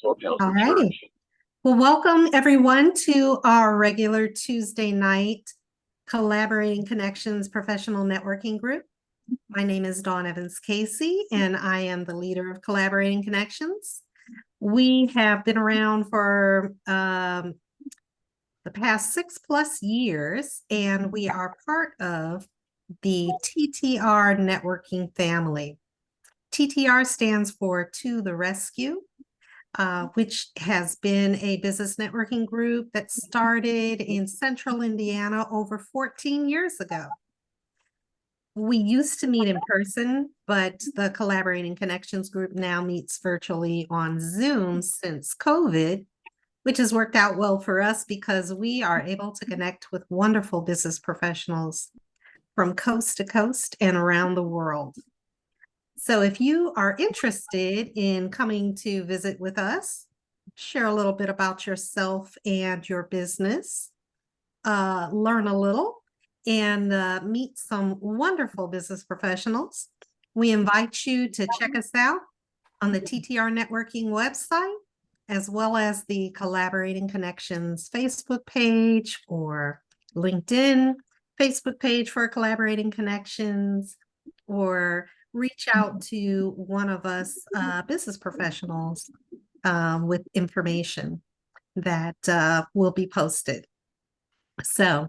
All right. Well, welcome everyone to our regular Tuesday night Collaborating Connections Professional Networking Group. My name is Dawn Evans Casey, and I am the leader of Collaborating Connections. We have been around for the past 6+ years, and we are part of the TTR networking family. TTR stands for To the Rescue, which has been a business networking group that started in Central Indiana over 14 years ago. We used to meet in person, but the Collaborating Connections group now meets virtually on Zoom since COVID, which has worked out well for us because we are able to connect with wonderful business professionals from coast to coast and around the world. So if you are interested in coming to visit with us, share a little bit about yourself and your business, learn a little, and meet some wonderful business professionals, we invite you to check us out on the TTR Networking website, as well as the Collaborating Connections Facebook page or LinkedIn Facebook page for Collaborating Connections, or reach out to one of us business professionals with information that will be posted. So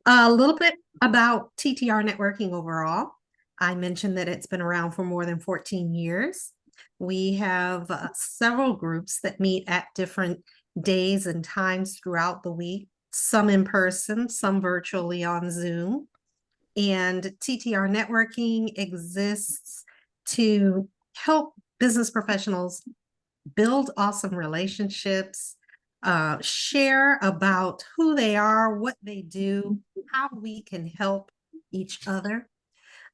a little bit about TTR networking overall. I mentioned that it's been around for more than 14 years. We have several groups that meet at different days and times throughout the week, some in person, some virtually on Zoom. And TTR networking exists to help business professionals build awesome relationships, share about who they are, what they do, how we can help each other.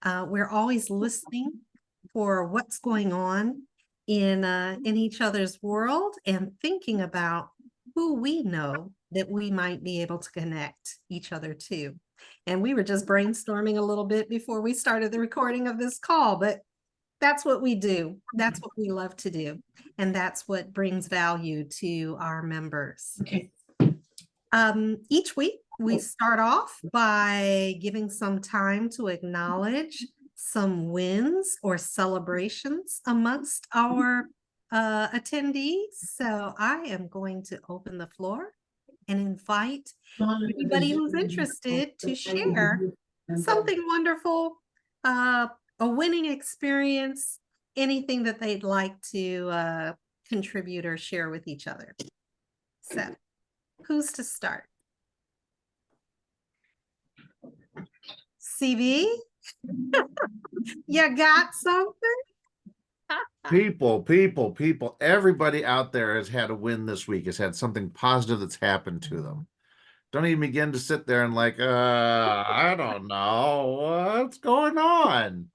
We're always listening for what's going on in each other's world and thinking about who we know that we might be able to connect each other to. And we were just brainstorming a little bit before we started the recording of this call, but that's what we do. That's what we love to do. And that's what brings value to our members. Okay. Each week, we start off by giving some time to acknowledge some wins or celebrations amongst our attendees. So I am going to open the floor and invite anybody who's interested to share something wonderful, a winning experience, anything that they'd like to contribute or share with each other. So who's to start? CV? You got something? People, everybody out there has had a win this week, has had something positive that's happened to them. Don't even begin to sit there and like, I don't know what's going on.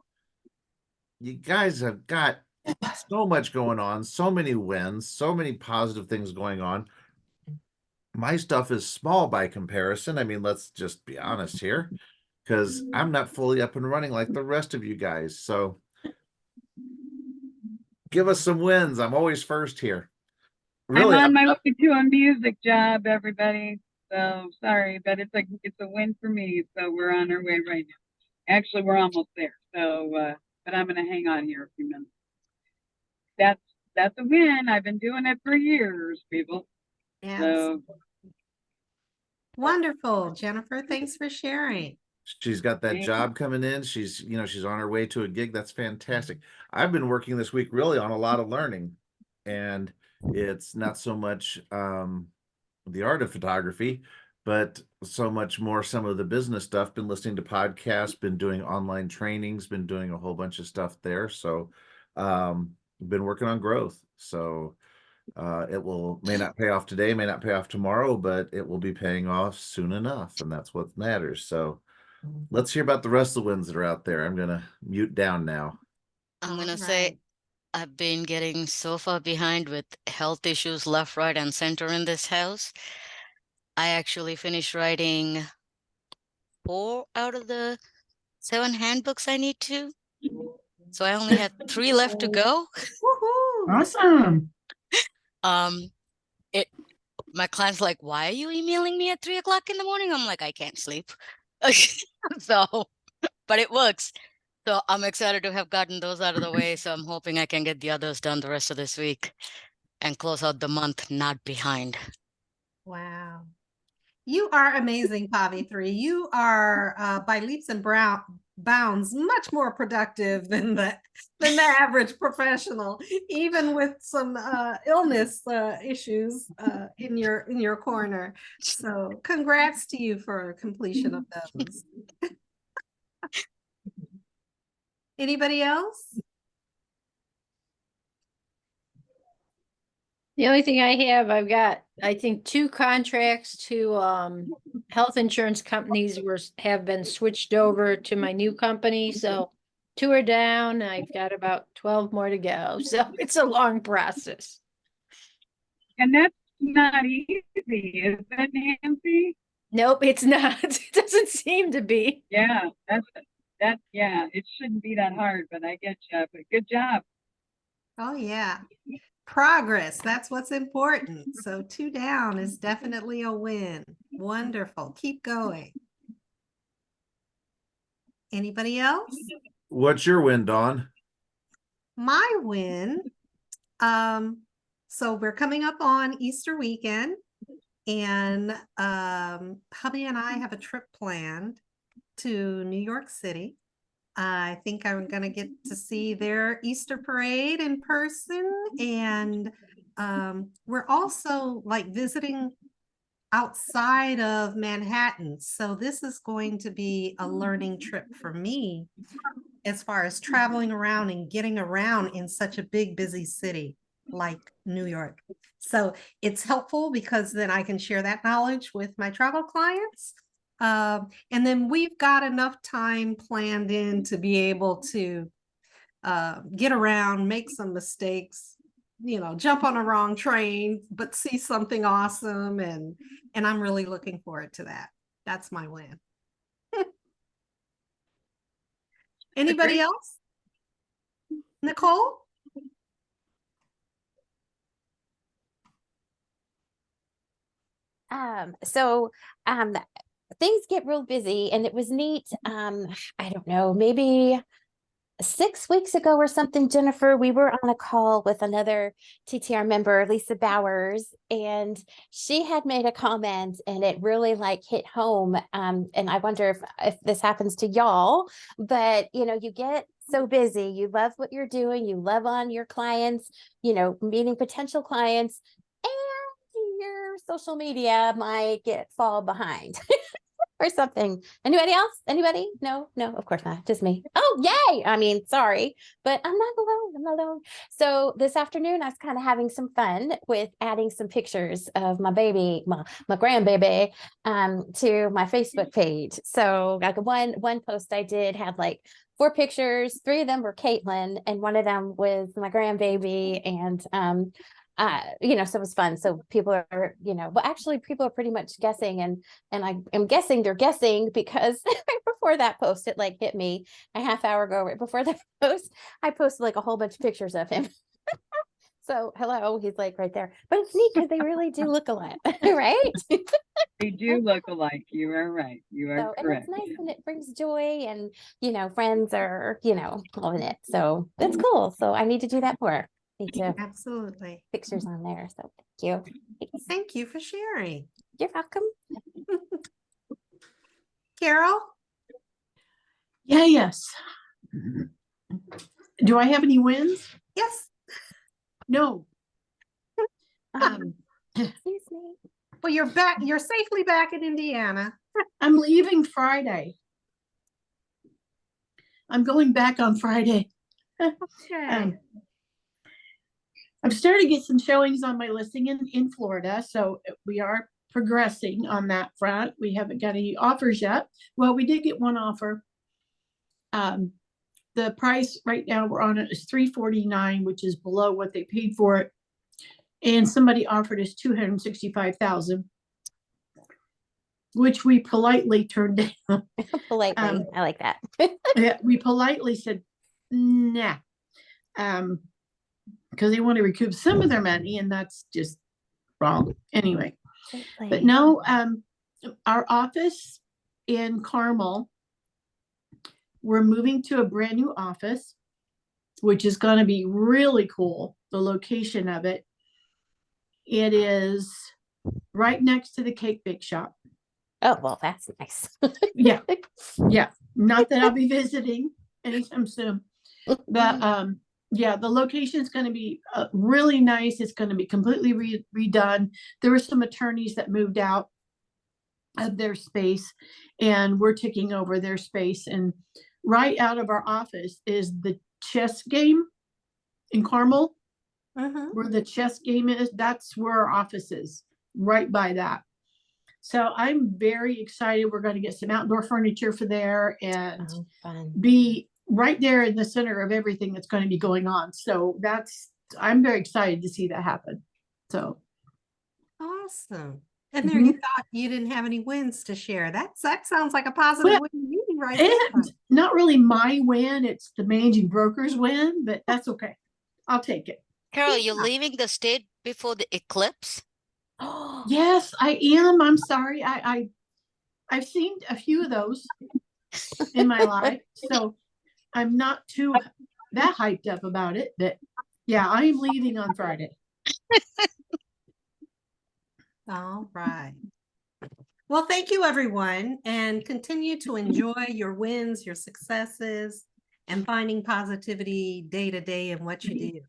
You guys have got so much going on, so many wins, so many positive things going on. My stuff is small by comparison. I mean, let's just be honest here, because I'm not fully up and running like the rest of you guys. So give us some wins. I'm always first here. Really, I'm on my way to a music job, everybody. So sorry, but it's a win for me. So we're on our way right now. Actually, we're almost there. So, but I'm going to hang on here a few minutes. That's a win. I've been doing it for years, people. Yes. So wonderful, Jennifer. Thanks for sharing. She's got that job coming in. She's on her way to a gig. That's fantastic. I've been working this week really on a lot of learning, and it's not so much the art of photography, but so much more some of the business stuff. Been listening to podcasts, been doing online trainings, been doing a whole bunch of stuff there. So been working on growth. So it may not pay off today, may not pay off tomorrow, but it will be paying off soon enough, and that's what matters. So let's hear about the rest of the wins that are out there. I'm going to mute down now. I'm going to say I've been getting so far behind with health issues left, right, and center in this house. I actually finished writing 4 out of the 7 handbooks I need to. So I only had 3 left to go. Woohoo! Awesome. It my client's like, why are you emailing me at 3 o'clock in the morning? I'm like, I can't sleep. So, but it works. So I'm excited to have gotten those out of the way. So I'm hoping I can get the others done the rest of this week and close out the month not behind. Wow. You are amazing, Pavi3. You are by leaps and bounds much more productive than the average professional, even with some illness issues in your corner. So congrats to you for completion of those. Anybody else? The only thing I have, I've got, I think, 2 contracts to health insurance companies have been switched over to my new company. So 2 are down. I've got about 12 more to go. So it's a long process. And that's not easy, is it, Nancy? Nope, it's not. It doesn't seem to be. Yeah, yeah, it shouldn't be that hard, but I get you. But good job. Oh, yeah. Progress, that's what's important. So 2 down is definitely a win. Wonderful. Keep going. Anybody else? What's your win, Dawn? My win. So we're coming up on Easter weekend, and hubby and I have a trip planned to New York City. I think I'm going to get to see their Easter parade in person. And we're also like visiting outside of Manhattan. So this is going to be a learning trip for me as far as traveling around and getting around in such a big, busy city like New York. So it's helpful because then I can share that knowledge with my travel clients. And then we've got enough time planned in to be able to get around, make some mistakes, jump on a wrong train, but see something awesome. And I'm really looking forward to that. That's my win. Anybody else? Nicole? Things get real busy, and it was neat. I don't know, maybe 6 weeks ago or something, Jennifer, we were on a call with another TTR member, Lisa Bowers, and she had made a comment and it really hit home. And I wonder if this happens to y'all, but you get so busy, you love what you're doing, you love on your clients, meeting potential clients, and your social media might fall behind. Or something. Anybody else? Anybody? No, of course not. Just me. Oh, yay. I mean, sorry, but I'm not alone. I'm not alone. So this afternoon, I was kind of having some fun with adding some pictures of my baby, my grandbaby, to my Facebook page. So like one post I did had 4 pictures. 3 of them were Caitlin, and one of them was my grandbaby. And so it was fun. So people are, well, actually people are pretty much guessing, and I am guessing they're guessing because right before that post, it hit me a half hour ago. Right before that post, I posted a whole bunch of pictures of him. So hello, he's right there. But it's neat because they really do look alike, right? They do look alike. You are right. You are correct. And it's nice, and it brings joy, and friends are loving it. So that's cool. So I need to do that more. Need to Absolutely. pictures on there. So thank you. Thank you for sharing. You're welcome. Carol? Yes. Do I have any wins? Yes. No. Excuse me. Well, you're back. You're safely back in Indiana. I'm leaving Friday. I'm going back on Friday. Okay. I'm starting to get some showings on my listing in Florida, so we are progressing on that front. We haven't got any offers yet. Well, we did get one offer. The price right now we're on it is $349, which is below what they paid for it. And somebody offered us $265,000, which we politely turned down. Politely. I like that. Yeah, we politely said, nah. Because they want to recoup some of their money, and that's just wrong. Anyway, but no, our office in Carmel, we're moving to a brand new office, which is going to be really cool. The location of it. It is right next to the Cake Bake Shop. Oh, well, that's nice. Yeah. Yeah. Not that I'll be visiting anytime soon. But yeah, the location is going to be really nice. It's going to be completely redone. There were some attorneys that moved out of their space, and we're taking over their space. And right out of our office is the chess game in Carmel, where the chess game is. That's where our office is, right by that. So I'm very excited. We're going to get some outdoor furniture for there and Oh, fun. be right there in the center of everything that's going to be going on. So I'm very excited to see that happen. So Awesome. And there you thought you didn't have any wins to share. That sounds like a positive Well, win to me right there. and not really my win, it's the managing broker's win, but that's okay. I'll take it. Carol, you're Yeah. leaving the state before the eclipse? Yes, I am. I'm sorry. I've seen a few of those in my life, so I'm not too that hyped up about it. But yeah, I am leaving on Friday. All right. Well, thank you, everyone, and continue to enjoy your wins, your successes, and finding positivity day to day in what you do.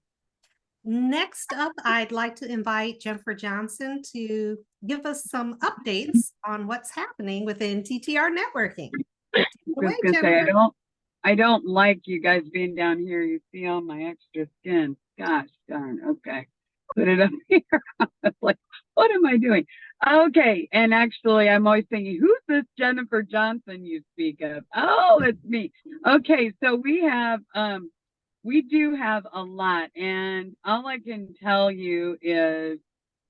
Next up, I'd like to invite Jennifer Johnson to give us some updates on what's happening within TTR Networking. Take it I away, was gonna say, Jennifer. I don't like you guys being down here. You see all my extra skin. Gosh darn. Okay. Put it up here. I was like, what am I doing? Okay. And actually, I'm always thinking, who's this Jennifer Johnson you speak of? Oh, it's me. Okay. So we do have a lot. And all I can tell you is,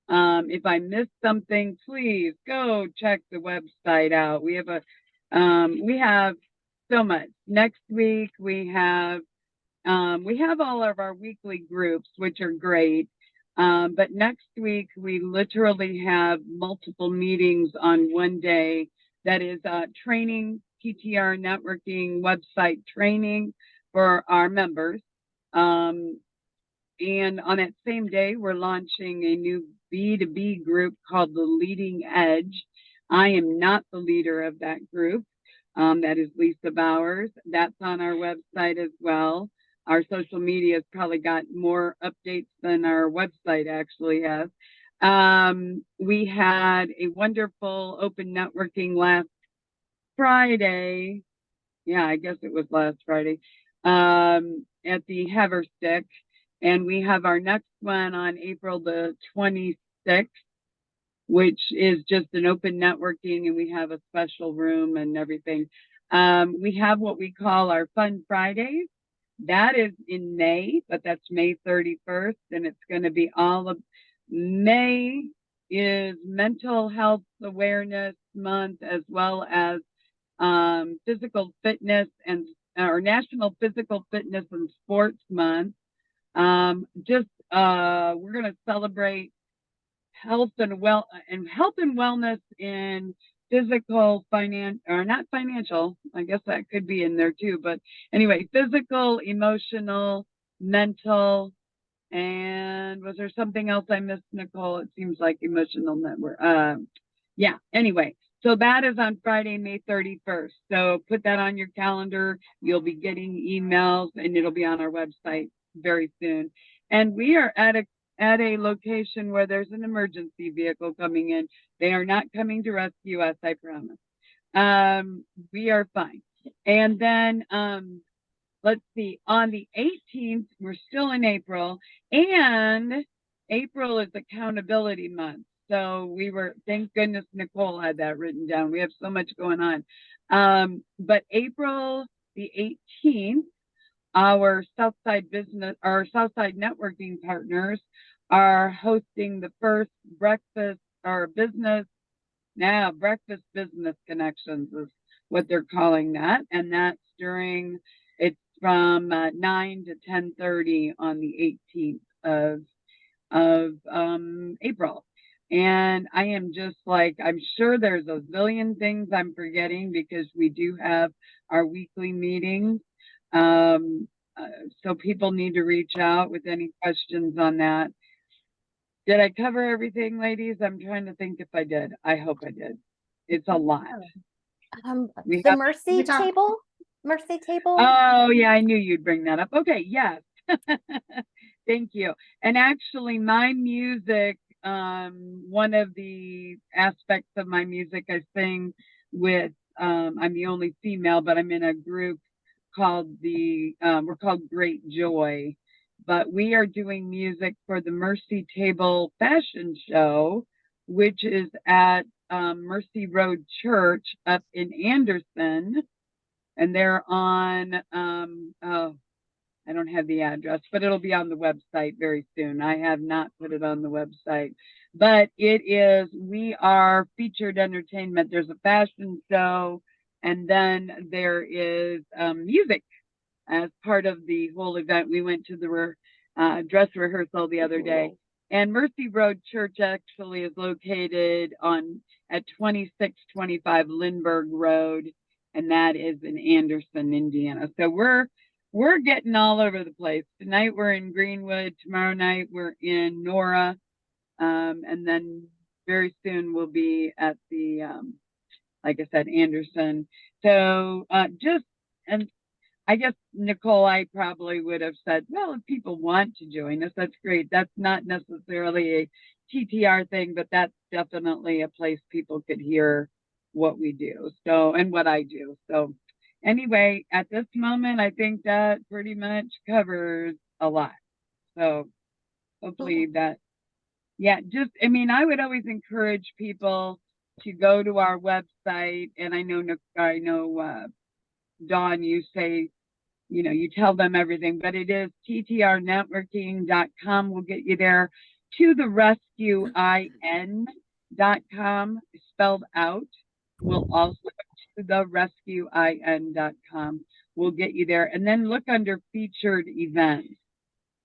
if I missed something, please go check the website out. We have so much. Next week we have all of our weekly groups, which are great. But next week we literally have multiple meetings on one day. That is training, TTR networking website training for our members. And on that same day, we're launching a new B2B group called the Leading Edge. I am not the leader of that group. That is Lisa Bowers. That's on our website as well. Our social media has probably got more updates than our website actually has. We had a wonderful open networking last Friday. Yeah, I guess it was last Friday, at the Haverstick. And we have our next one on April the 26th, which is just an open networking, and we have a special room and everything. We have what we call our Fun Fridays. That is in May, but that's May 31st, and it's going to be all of May is Mental Health Awareness Month, as well as physical fitness or National Physical Fitness and Sports Month. We're going to celebrate health and wellness in physical, not financial. I guess that could be in there too. But anyway, physical, emotional, mental, and was there something else I missed, Nicole? It seems like emotional network. Yeah. Anyway, so that is on Friday, May 31st. So put that on your calendar. You'll be getting emails, and it'll be on our website very soon. And we are at a location where there's an emergency vehicle coming in. They are not coming to rescue us, I promise. We are fine. And then let's see, on the 18th, we're still in April, and April is accountability month. So thank goodness Nicole had that written down. We have so much going on. But April the 18th, our Southside networking partners are hosting the first breakfast business connections is what they're calling that. And that's from 9 to 10:30 on the 18th of April. And I am just like, I'm sure there's a zillion things I'm forgetting because we do have our weekly meetings. So people need to reach out with any questions on that. Did I cover everything, ladies? I'm trying to think if I did. I hope I did. It's a lot. We The have- Mercy talk- table? Mercy table? Oh, yeah, I knew you'd bring that up. Okay, yes. Thank you. And actually, my music, one of the aspects of my music I sing with, I'm the only female, but I'm in a group called we're called Great Joy. But we are doing music for the Mercy Table Fashion Show, which is at Mercy Road Church up in Anderson. And they're on, I don't have the address, but it'll be on the website very soon. I have not put it on the website, but we are featured entertainment. There's a fashion show, and then there is music as part of the whole event. We went to the dress rehearsal the other day, and Mercy Road Church actually is located at 2625 Lindbergh Road, and that is in Anderson, Indiana. So we're getting all over the place. Tonight we're in Greenwood. Tomorrow night we're in Nora, and then very soon we'll be at the like I said, Anderson. So and I guess, Nicole, I probably would have said, well, if people want to join us, that's great. That's not necessarily a TTR thing, but that's definitely a place people could hear what we do. So, and what I do. So anyway, at this moment, I think that pretty much covers a lot. So hopefully that, yeah, I would always encourage people to go to our website. And I know, Dawn, you say, you tell them everything, but it is ttrnetworking.com will get you there. To the rescuein.com spelled out will also to the rescuein.com will get you there. And then look under featured events,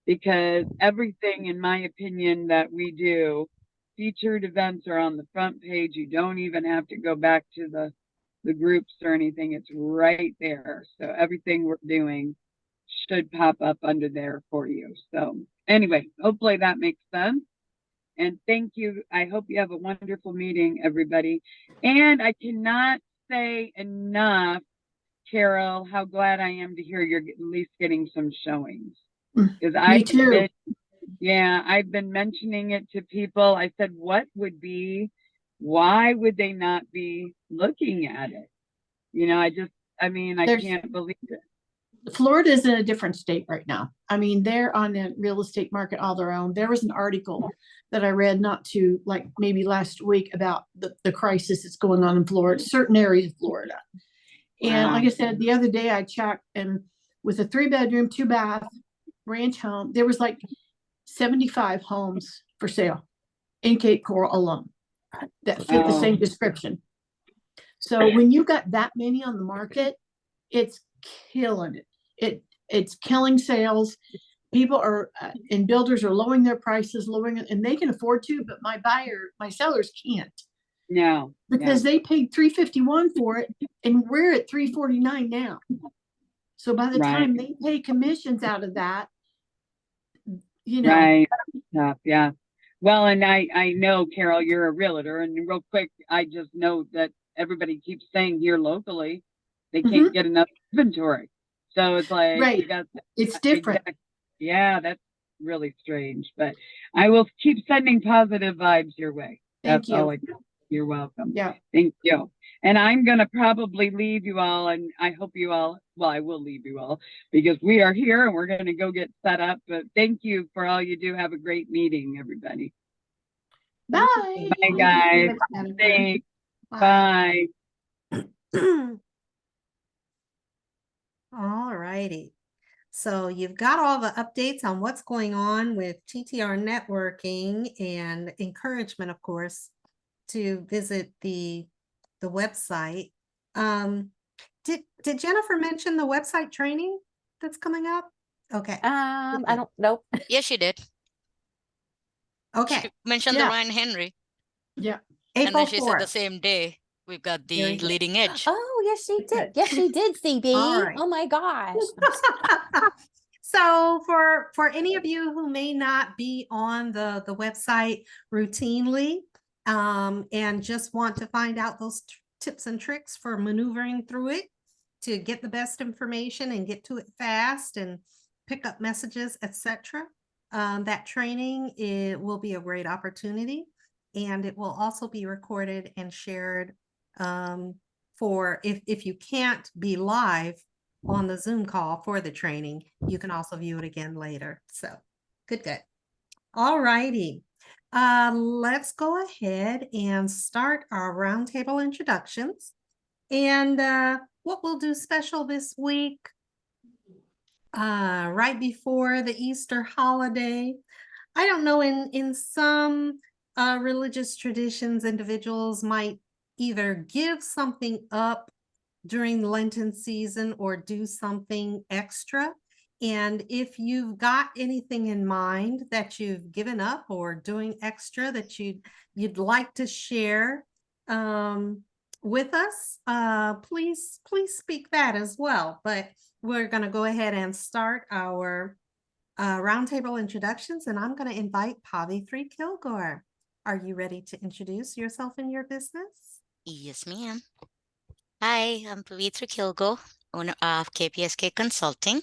because everything, in my opinion, that we do, featured events are on the front page. You don't even have to go back to the groups or anything. It's right there. So everything we're doing should pop up under there for you. So anyway, hopefully that makes sense. And thank you. I hope you have a wonderful meeting, everybody. And I cannot say enough, Carol, how glad I am to hear you're at least getting some showings. Because Me too. I've been mentioning it to people. I said, why would they not be looking at it? I can't believe it. Florida is in a different state right now. I mean, they're on a real estate market all their own. There was an article that I read maybe last week about the crisis that's going on in Florida, certain areas of Florida. And Wow. like I said, the other day I checked, and with a 3-bedroom, 2-bath ranch home, there was like 75 homes for sale in Cape Coral alone that fit the same description. So when you got that many on the market, it's killing it. It's killing sales. People are and builders are lowering their prices, and they can afford to, but my sellers can't. No, because they paid $351 for it, and we're at $349 now. So by the time they pay commissions out of that, Right. Yeah. Well, and I know, Carol, you're a realtor, and real quick, I just know that everybody keeps saying here locally, they can't get enough inventory. So it's like, right. It's different. Exactly. Yeah, that's really strange, but I will keep sending positive vibes your way. Thank you. All I do. You're welcome. Yeah. Thank you. And I'm going to probably leave you all, and I hope you all, I will leave you all because we are here and we're going to go get set up. But thank you for all you do. Have a great meeting, everybody. Bye. Bye, guys. Thanks. Bye. All righty. So you've got all the updates on what's going on with TTR networking and encouragement, of course, to visit the website. Did Jennifer mention the website training? that's coming up? Okay, I don't know. Yes, she did. okay, She mentioned the Yeah. Ryan Henry, Yeah. and April then she said the 4th. same day we've got Very the good. leading edge. Oh, yes, she did. Okay. Yes, she did, CB. All right. Oh my gosh. So for any of you who may not be on the website routinely, and just want to find out those tips and tricks for maneuvering through it to get the best information and get to it fast and pick up messages, etc. That training, it will be a great opportunity, and it will also be recorded and shared, for if you can't be live on the Zoom call for the training, you can also view it again later. So good. All righty. Let's go ahead and start our roundtable introductions. And what we'll do special this week, right before the Easter holiday. I don't know, in some religious traditions, individuals might either give something up during Lenten season or do something extra. And if you've got anything in mind that you've given up or doing extra that you'd like to share with us, please speak that as well. But we're going to go ahead and start our roundtable introductions, and I'm going to invite Pavithri Kilgore. Are you ready to introduce yourself and your business? Yes, ma'am. Hi, I'm Pavithri Kilgo, owner of KPSK Consulting.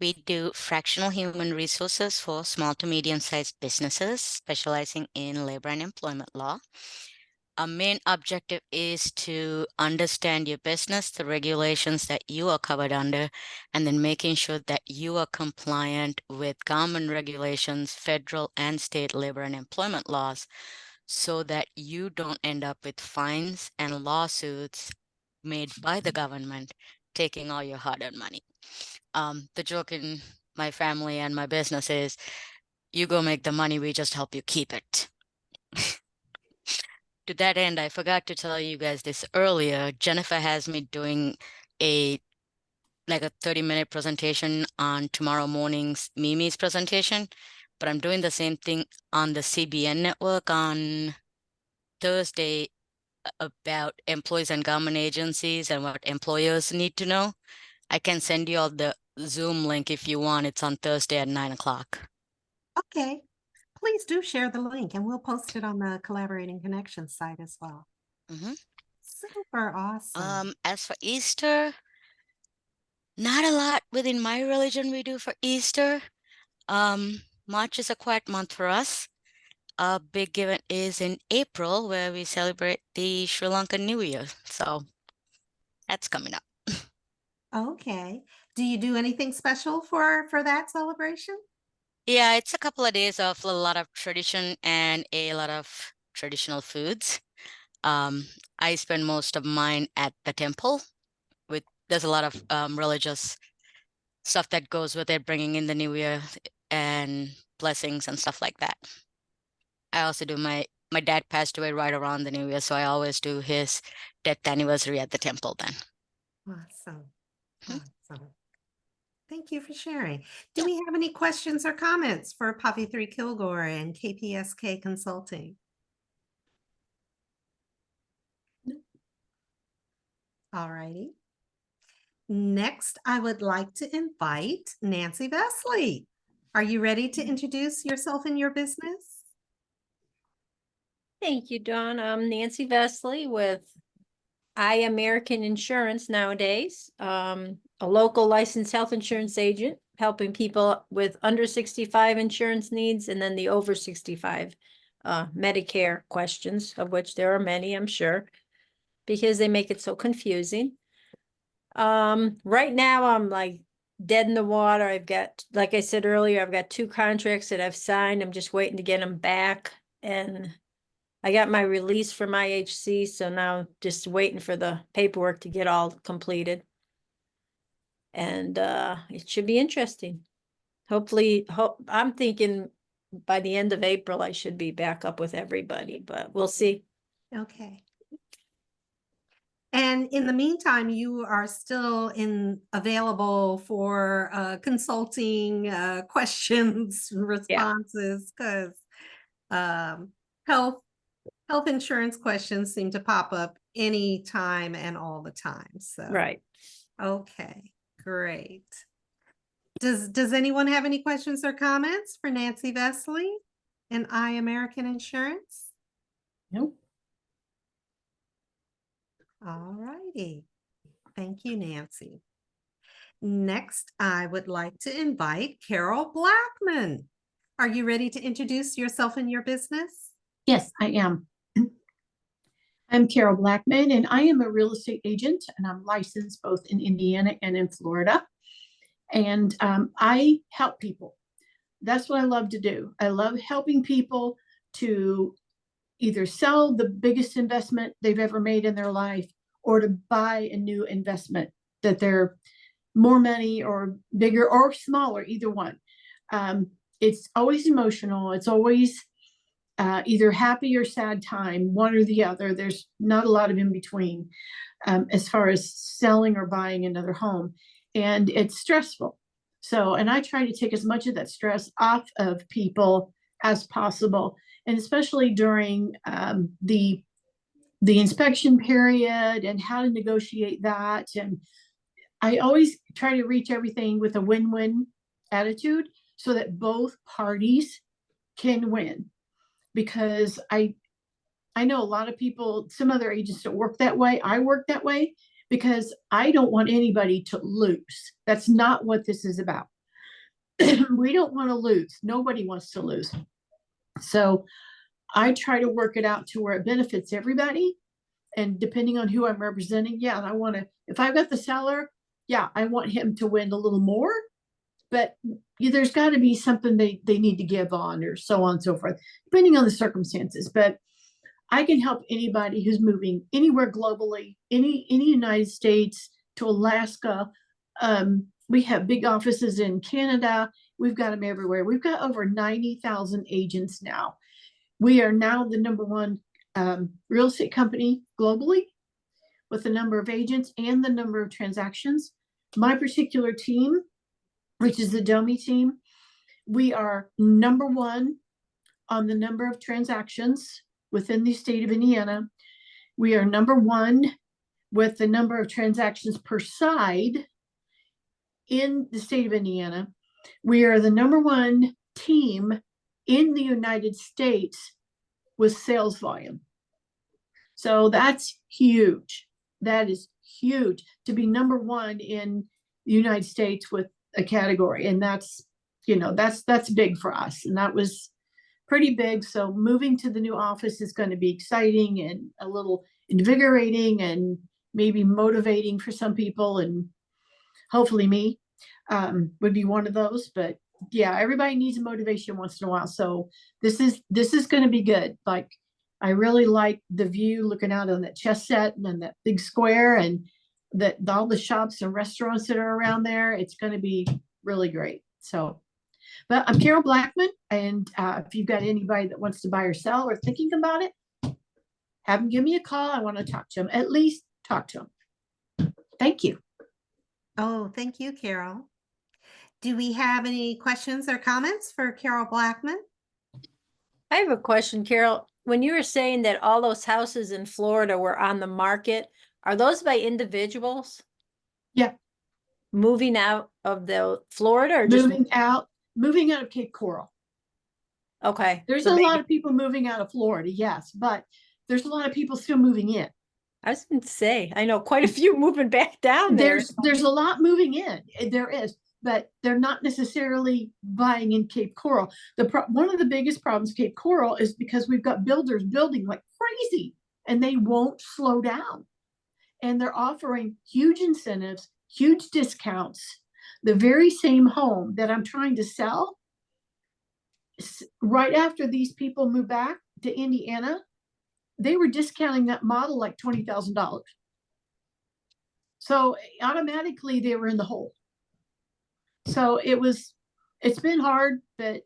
We do fractional human resources for small to medium-sized businesses, specializing in labor and employment law. Our main objective is to understand your business, the regulations that you are covered under, and then making sure that you are compliant with government regulations, federal and state labor and employment laws, so that you don't end up with fines and lawsuits made by the government taking all your hard-earned money. The joke in my family and my business is, you go make the money, we just help you keep it. To that end, I forgot to tell you guys this earlier. Jennifer has me doing a 30-minute presentation on tomorrow morning's Mimi's presentation, but I'm doing the same thing on the CBN network on Thursday about employees and government agencies and what employers need to know. I can send you all the Zoom link if you want. It's on Thursday at 9 o'clock. Okay, please do share the link, and we'll post it on the Collaborating Connections site as well. Mm-hmm. Super awesome. As for Easter, not a lot within my religion we do for Easter. March is a quiet month for us. A big event is in April where we celebrate the Sri Lankan New Year. So that's coming up. Okay. Do you do anything special for that celebration? Yeah, it's a couple of days of a lot of tradition and a lot of traditional foods. I spend most of mine at the temple. There's a lot of religious stuff that goes with it, bringing in the new year and blessings and stuff like that. I also do my dad passed away right around the new year, so I always do his death anniversary at the temple then. Awesome. Hmm. Awesome. Thank you for sharing. Do we have any questions or comments for Pavithri Kilgore and KPSK Consulting? All righty. Next, I would like to invite Nancy Vesley. Are you ready to introduce yourself and your business? Thank you, Dawn. I'm Nancy Vesley with iAmerican Insurance nowadays. A local licensed health insurance agent, helping people with under 65 insurance needs, and then the over 65 Medicare questions, of which there are many, I'm sure, because they make it so confusing. Right now I'm like dead in the water. I've got, like I said earlier, I've got 2 contracts that I've signed. I'm just waiting to get them back, and I got my release from IHC, so now just waiting for the paperwork to get all completed. And it should be interesting. Hopefully, I'm thinking by the end of April, I should be back up with everybody, but we'll see. Okay. And in the meantime, you are still available for consulting, questions, responses, because health insurance questions seem to pop up anytime and all the time. So Right. okay, great. Does anyone have any questions or comments for Nancy Vesley and American Insurance? Nope. All righty. Thank you, Nancy. Next, I would like to invite Carol Blackman. Are you ready to introduce yourself and your business? Yes, I am. I'm Carol Blackman, and I am a real estate agent, and I'm licensed both in Indiana and in Florida. And I help people. That's what I love to do. I love helping people to either sell the biggest investment they've ever made in their life or to buy a new investment that they're more money or bigger or smaller, either one. It's always emotional. It's always either happy or sad time, one or the other. There's not a lot of in between as far as selling or buying another home. And it's stressful. So, and I try to take as much of that stress off of people as possible. And especially during the inspection period and how to negotiate that. And I always try to reach everything with a win-win attitude so that both parties can win. Because I know a lot of people, some other agents don't work that way. I work that way because I don't want anybody to lose. That's not what this is about. We don't want to lose. Nobody wants to lose. So I try to work it out to where it benefits everybody. And depending on who I'm representing, yeah, and I want to, if I've got the seller, yeah, I want him to win a little more. But there's got to be something they need to give on, or so on and so forth, depending on the circumstances. But I can help anybody who's moving anywhere globally, any United States to Alaska. We have big offices in Canada. We've got them everywhere. We've got over 90,000 agents now. We are now the #1 real estate company globally with the number of agents and the number of transactions. My particular team, which is the Domi team, we are #1 on the number of transactions within the state of Indiana. We are #1 with the number of transactions per side in the state of Indiana. We are the #1 team in the United States with sales volume. So that's huge. That is huge to be #1 in the United States with a category. And that's, that's big for us. And that was pretty big. So moving to the new office is going to be exciting and a little invigorating and maybe motivating for some people. And hopefully me would be one of those. But yeah, everybody needs a motivation once in a while. So this is going to be good. Like, I really like the view looking out on that chess set and then that big square and that all the shops and restaurants that are around there. It's going to be really great. So, but I'm Carol Blackman, and if you've got anybody that wants to buy or sell or thinking about it, have them give me a call. I want to talk to them, at least talk to them. Thank you. Oh, thank you, Carol. Do we have any questions or comments for Carol Blackman? I have a question, Carol. When you were saying that all those houses in Florida were on the market, are those by individuals? Yeah. Moving out of the Florida or just moving out of Cape Coral. Okay. There's so a maybe- lot of people moving out of Florida, yes, but there's a lot of people still moving in. I was going to say, I know quite a few moving back down there. There's a lot moving in. There is, but they're not necessarily buying in Cape Coral. One of the biggest problems Cape Coral is because we've got builders building like crazy and they won't slow down. And they're offering huge incentives, huge discounts. The very same home that I'm trying to sell, right after these people moved back to Indiana, they were discounting that model like $20,000. So automatically they were in the hole. So it's been hard, but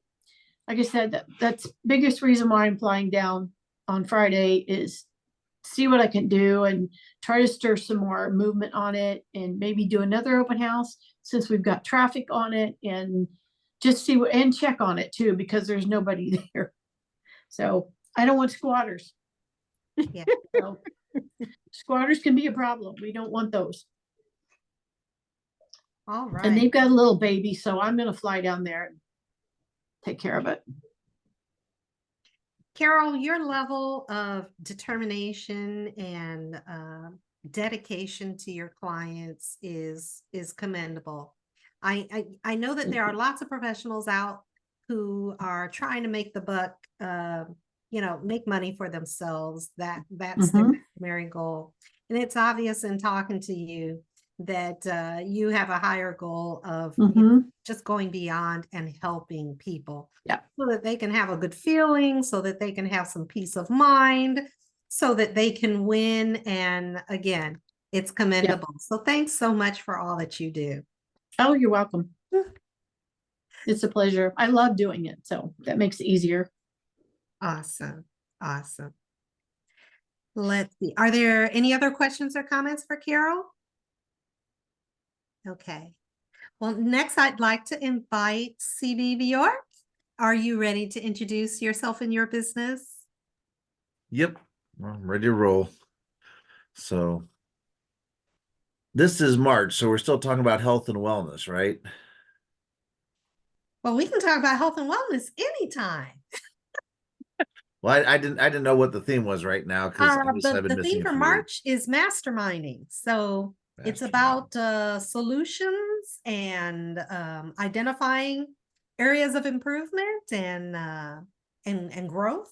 like I said, that's biggest reason why I'm flying down on Friday is see what I can do and try to stir some more movement on it and maybe do another open house since we've got traffic on it and just see what, and check on it too, because there's nobody there. So I don't want squatters. Yeah. So, squatters can be a problem. We don't want those. All And they've right. got a little baby, so I'm gonna fly down there and take care of it. Carol, your level of determination and dedication to your clients is commendable. I know that there are lots of professionals out who are trying to make the buck, make money for themselves. That's their primary goal. And it's obvious in talking to you that you have a higher goal of just going beyond and helping people. Yeah. So that they can have a good feeling, so that they can have some peace of mind, so that they can win. And again, it's commendable. So thanks so much for all that you do. Oh, you're welcome. It's a pleasure. I love doing it, so that makes it easier. Awesome. Awesome. Let's see. Are there any other questions or comments for Carol? Okay. Well, next I'd like to invite CB Bjork. Are you ready to introduce yourself and your business? Yep, I'm ready to roll. So this is March, so we're still talking about health and wellness, right? Well, we can talk about health and wellness anytime. Well, I didn't know what the theme was right now because I've been The missing theme a for few March is masterminding. So it's about solutions and identifying areas of improvement and growth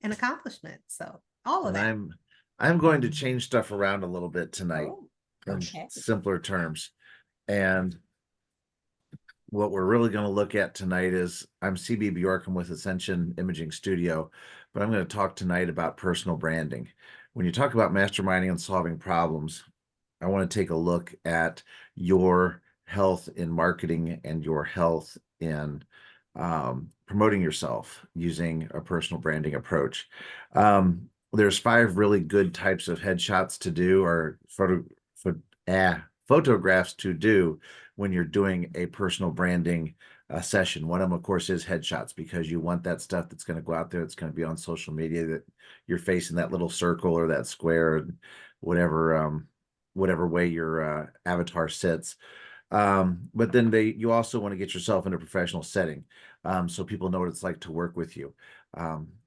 and accomplishment. So all of And that. I'm going to change stuff around a little bit tonight Oh, in okay. simpler terms. And what we're really going to look at tonight is I'm CB Bjork, I'm with Ascension Imaging Studio, but I'm going to talk tonight about personal branding. When you talk about masterminding and solving problems, I want to take a look at your health in marketing and your health in promoting yourself using a personal branding approach. There's 5 really good types of headshots to do, or photographs to do when you're doing a personal branding session. One of them, of course, is headshots, because you want that stuff that's going to go out there, that's going to be on social media, that you're facing that little circle or that square, whatever way your avatar sits. But then you also want to get yourself in a professional setting, so people know what it's like to work with you.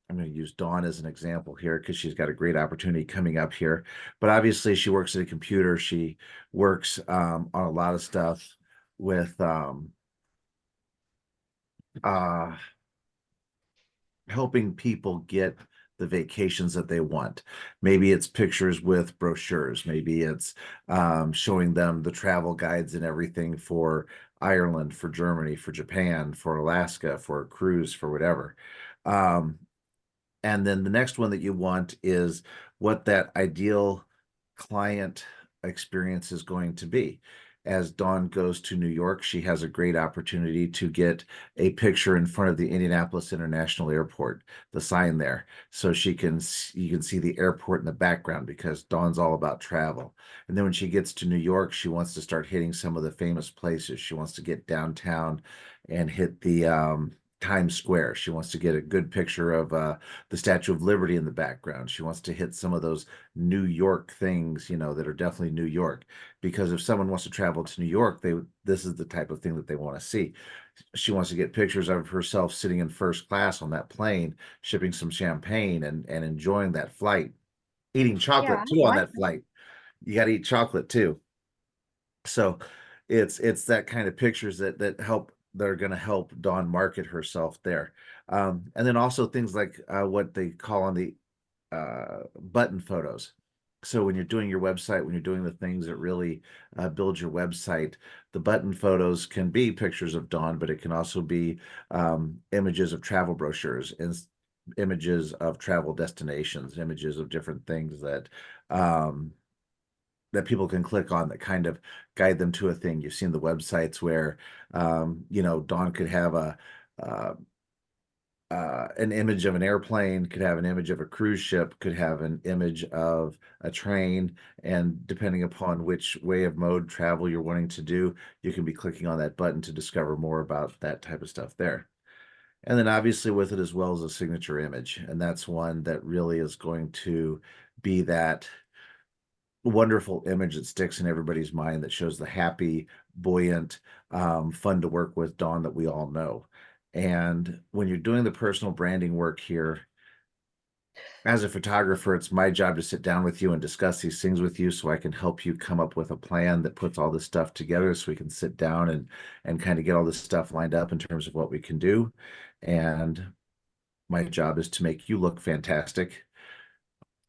I'm going to use Dawn as an example here because she's got a great opportunity coming up here. But obviously, she works at a computer. She works on a lot of stuff with helping people get the vacations that they want. Maybe it's pictures with brochures. Maybe it's showing them the travel guides and everything for Ireland, for Germany, for Japan, for Alaska, for a cruise, for whatever. And then the next one that you want is what that ideal client experience is going to be. As Dawn goes to New York, she has a great opportunity to get a picture in front of the Indianapolis International Airport, the sign there, so you can see the airport in the background, because Dawn's all about travel. And then when she gets to New York, she wants to start hitting some of the famous places. She wants to get downtown and hit the Times Square. She wants to get a good picture of the Statue of Liberty in the background. She wants to hit some of those New York things, that are definitely New York. Because if someone wants to travel to New York, this is the type of thing that they want to see. She wants to get pictures of herself sitting in first class on that plane, shipping some champagne and enjoying that flight, eating chocolate too on that flight. You got to eat chocolate too. So it's that kind of pictures that are going to help Dawn market herself there. And then also things like what they call on the button photos. So when you're doing your website, when you're doing the things that really build your website, the button photos can be pictures of Dawn, but it can also be images of travel brochures and images of travel destinations, images of different things that people can click on that kind of guide them to a thing. You've seen the websites where, Dawn could have an image of an airplane, could have an image of a cruise ship, could have an image of a train, and depending upon which way of mode travel you're wanting to do, you can be clicking on that button to discover more about that type of stuff there. And then obviously with it as well as a signature image, and that's one that really is going to be that wonderful image that sticks in everybody's mind, that shows the happy, buoyant, fun to work with Dawn that we all know. And when you're doing the personal branding work here, as a photographer, it's my job to sit down with you and discuss these things with you so I can help you come up with a plan that puts all this stuff together so we can sit down and kind of get all this stuff lined up in terms of what we can do. And my job is to make you look fantastic.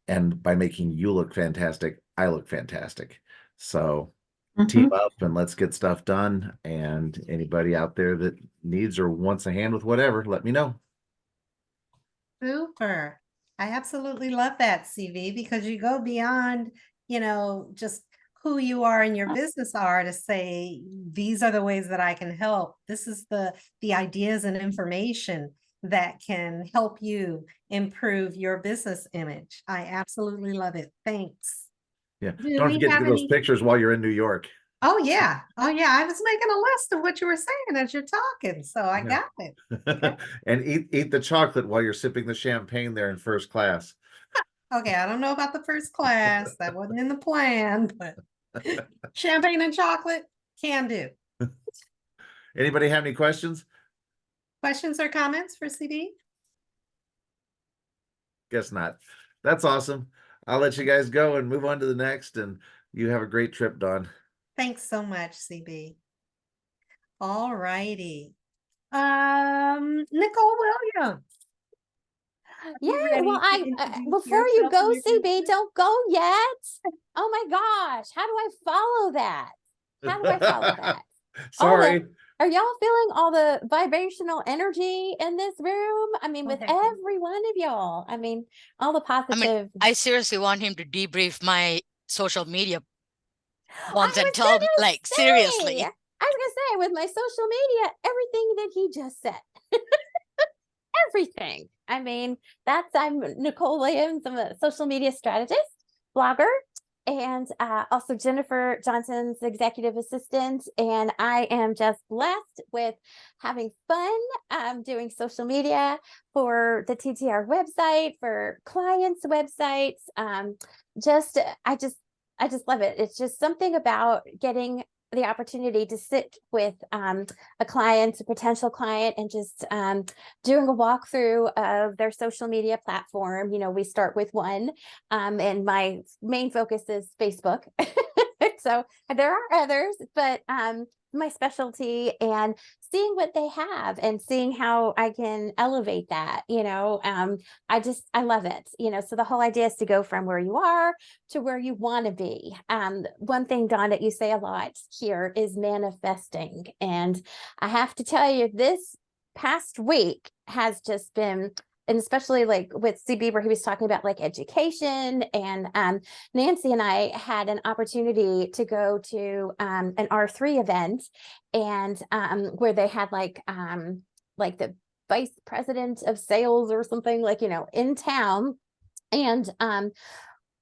And by making you look fantastic, I look fantastic. So team up and let's get stuff done. And anybody out there that needs or wants a hand with whatever, let me know. Super. I absolutely love that, CV, because you go beyond, just who you are and your business are to say, these are the ways that I can help. This is the ideas and information that can help you improve your business image. I absolutely love it. Thanks. Yeah. Do Don't we forget to have get those any- pictures while you're in New York. Oh yeah. Oh yeah. I was making a list of what you were saying as you're talking. So I Yeah. got it. And eat the chocolate while you're sipping the champagne there in first class. Okay, I don't know about the first class. That wasn't in the plan, but champagne and chocolate can do. Anybody have any questions? Questions or comments for CD? Guess not. That's awesome. I'll let you guys go and move on to the next, and you have a great trip, Dawn. Thanks so much, CB. All righty. Nicole Williams. Yeah, ready well, to introduce before you yourself go, and your CB, business? don't go yet. Oh my gosh, how do I follow that? How do I follow that? Sorry. Are y'all feeling all the vibrational energy in this room? I mean, with Okay. every one of y'all. I mean, all the positive. I seriously want him to debrief my social media I ones and was tell gonna like say, seriously. I was gonna say with my social media, everything that he just said. Everything. I mean, I'm Nicole Williams. I'm a social media strategist, blogger, and also Jennifer Johnson's executive assistant. And I am just blessed with having fun doing social media for the TTR website, for clients' websites. I just love it. It's just something about getting the opportunity to sit with a client, a potential client, and just doing a walkthrough of their social media platform. We start with one, and my main focus is Facebook. So there are others, but my specialty, and seeing what they have and seeing how I can elevate that, I love it, so the whole idea is to go from where you are to where you want to be. One thing, Dawn, that you say a lot here is manifesting. And I have to tell you, this past week has just been, and especially like with CB, where he was talking about like education, and Nancy and I had an opportunity to go to an R3 event, and where they had like the vice president of sales or something, like, in town. And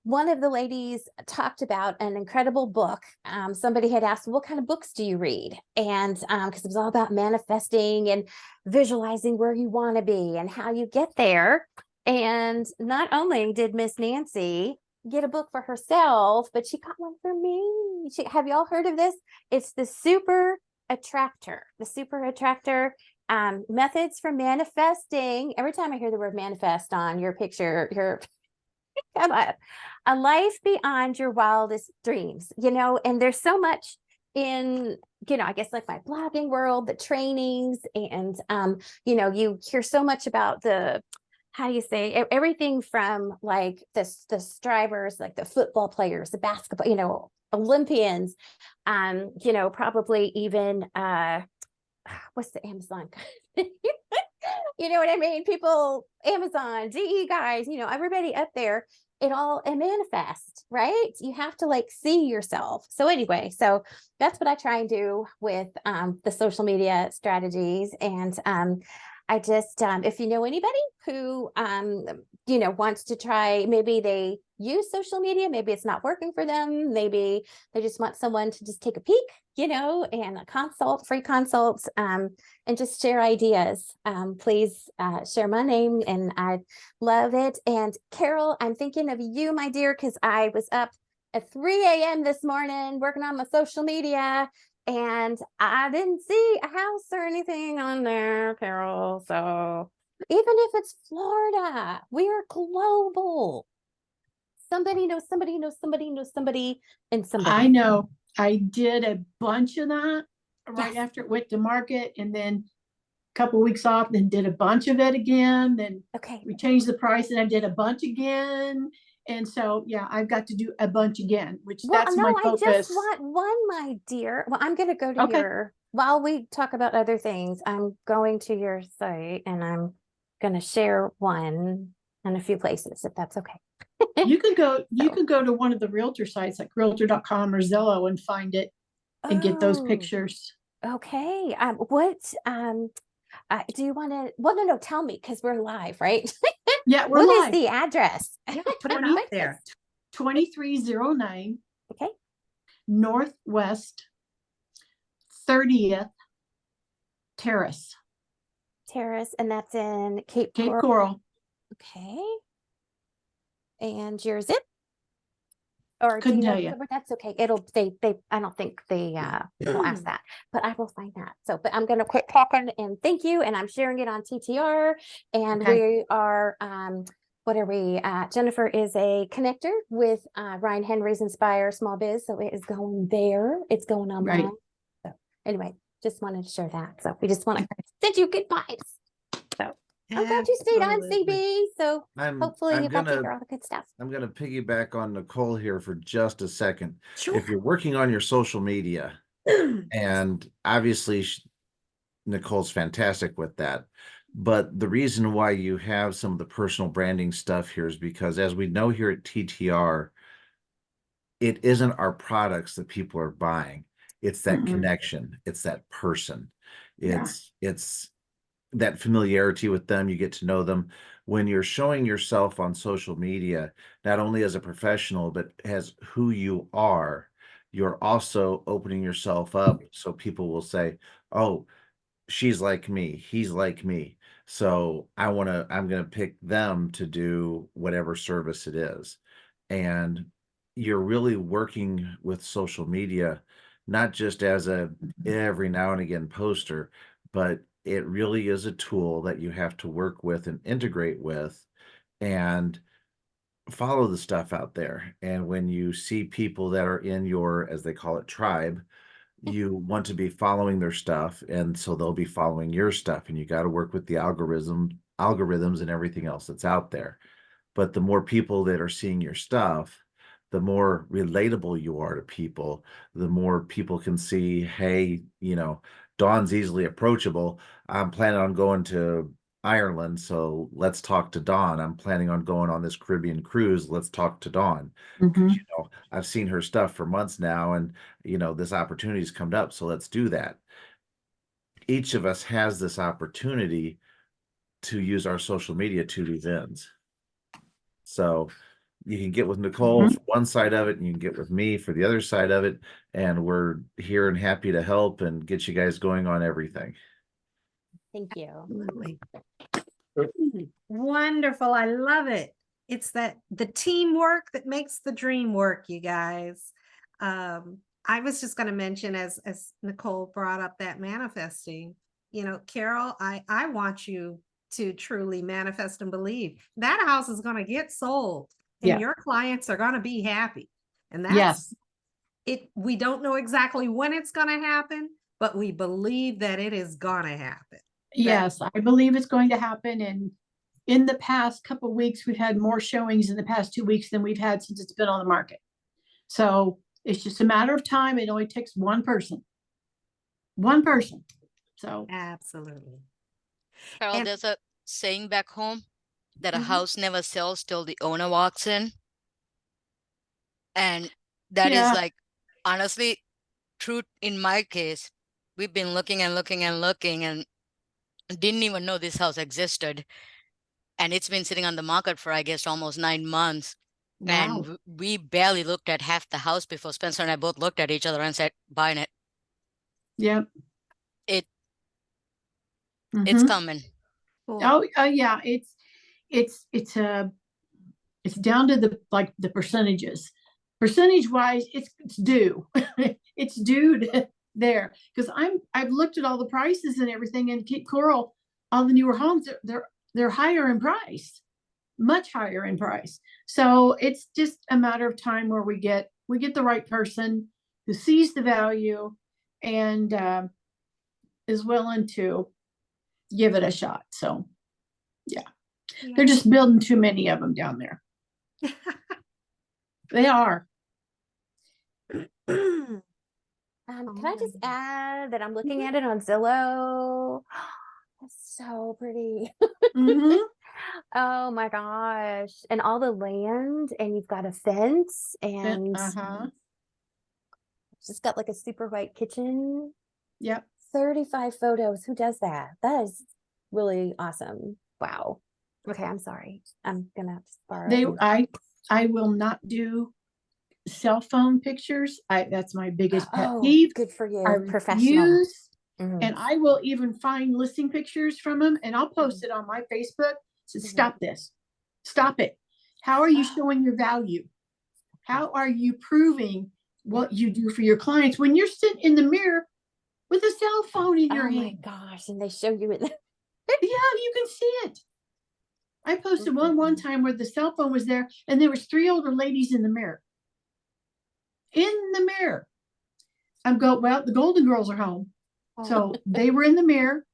one of the ladies talked about an incredible book. Somebody had asked, what kind of books do you read? And because it was all about manifesting and visualizing where you want to be and how you get there. And not only did Miss Nancy get a book for herself, but she got one for me. Have y'all heard of this? It's the Super Attractor. The Super Attractor. Methods for manifesting. Every time I hear the word manifest on your picture, come on, a life beyond your wildest dreams, and there's so much in, I guess like my blogging world, the trainings, and, you hear so much about how do you say, everything from like the strivers, like the football players, the basketball, Olympians, probably even, what's the Amazon? You know what I mean? People, Amazon, GE guys, everybody up there, it manifests, right? You have to like see yourself. So anyway, that's what I try and do with the social media strategies. And I just, if you know anybody who, wants to try, maybe they use social media, maybe it's not working for them, maybe they just want someone to just take a peek, and a consult, free consults, and just share ideas. Please share my name, and I love it. And Carol, I'm thinking of you, my dear, because I was up at 3 a.m. this morning working on my social media, and I didn't see a house or anything on there, Carol. So even if it's Florida, we are global. Somebody knows somebody knows somebody knows somebody, and somebody. I know. I did a bunch of that right Yes. after it went to market, and then a couple weeks off, then did a bunch of it again. Then Okay. we changed the price, and I did a bunch again. And so, yeah, I've got to do a bunch again, which Well, that's no, my I focus. just want one, my dear. Well, I'm going to go to Okay. while we talk about other things, I'm going to your site and I'm going to share one in a few places, if that's okay. You could go to one of the realtor sites like realtor.com or Zillow and find it and get those Oh, pictures. okay. Do you want to, well, no, tell me, because we're live, right? Yeah, we're What is live. the address? Yeah, put it What out is there. 2309 Okay. Northwest 30th Terrace, Terrace, and that's in Cape Cape Coral. Coral. Okay. And your zip? Or do Couldn't you know tell the you. number? That's okay. They I don't think they will ask that, but I will find that. So, but I'm gonna quit talking and thank you. And I'm sharing it on TTR. And Okay. we are what are we? Jennifer is a connector with Ryan Henry's Inspire Small Biz. So it is going there. It's going online. Right. So anyway, just wanted to share that. So we just want to send you good vibes. So I'm glad you stayed on, Absolutely. CB. So hopefully I'm you got to gonna hear all the good stuff. I'm gonna piggyback on Nicole here for just a second. Sure. If you're working on your social media, and obviously Nicole's fantastic with that, but the reason why you have some of the personal branding stuff here is because, as we know here at TTR, it isn't our products that people are buying. It's that Mm-mm. connection. It's that person. Yeah. It's that familiarity with them. You get to know them. When you're showing yourself on social media, not only as a professional, but as who you are, you're also opening yourself up so people will say, oh, she's like me, he's like me. So I'm gonna pick them to do whatever service it is. And you're really working with social media, not just as a every now and again poster, but it really is a tool that you have to work with and integrate with and follow the stuff out there. And when you see people that are in your, as they call it, tribe, you want to be following their stuff, and so they'll be following your stuff, and you got to work with the algorithms and everything else that's out there. But the more people that are seeing your stuff, the more relatable you are to people, the more people can see, hey, Dawn's easily approachable. I'm planning on going to Ireland, so let's talk to Dawn. I'm planning on going on this Caribbean cruise. Let's talk to Dawn. Mhm. I've seen her stuff for months now, and this opportunity's come up, so let's do that. Each of us has this opportunity to use our social media to these ends. So you can get with Nicole for one side of it, and you can get with me for the other side of it, and we're here and happy to help and get you guys going on everything. Thank you. Absolutely. Wonderful. I love it. It's the teamwork that makes the dream work, you guys. I was just going to mention, as Nicole brought up that manifesting, Carol, I want you to truly manifest and believe that house is going to get sold and Yeah. your clients are going to be happy. And that's Yes. it. We don't know exactly when it's going to happen, but we believe that it is going to happen. Yes, I believe it's going to happen. And in the past couple of weeks, we've had more showings in the past 2 weeks than we've had since it's been on the market. So it's just a matter of time. It only takes one person. So Absolutely. Carol, And- there's a saying back home that a Mhm. house never sells till the owner walks in. And that is Yeah. like, honestly, true in my case. We've been looking and looking and looking, and didn't even know this house existed. And it's been sitting on the market for, I guess, almost 9 months. And Wow. we barely looked at half the house before Spencer and I both looked at each other and said, buying it. Yep. It's Mhm. coming. Cool. Oh, yeah, it's down to the percentages. Percentage wise, it's due. It's due to there, because I've looked at all the prices and everything, and Cape Coral, all the newer homes, they're higher in price, much higher in price. So it's just a matter of time where we get the right person who sees the value and is willing to give it a shot. So they're just building too many of them down there. They are. Can I just add that I'm looking at it on Zillow? It's so pretty. Mhm. Oh my gosh. And all the land, and you've got a fence, and Uh-huh. it's just got like a super white kitchen. Yep. 35 photos. Who does that? That is really awesome. Wow. Okay, I'm sorry. I'm gonna have to borrow. I will not do cell phone pictures. That's my biggest pet Oh, peeve. good for you. I Professional. refuse, Mhm. and I will even find listing pictures from them, and I'll post it on my Facebook. So stop this. Stop it. How are you showing your value? How are you proving what you do for your clients when you're sitting in the mirror with a cell phone in your Oh my hand? gosh. And they show you it. Yeah, you can see it. I posted one time where the cell phone was there, and there was 3 older ladies in the mirror. In the mirror. Well, the Golden Girls are home. So they were in the mirror.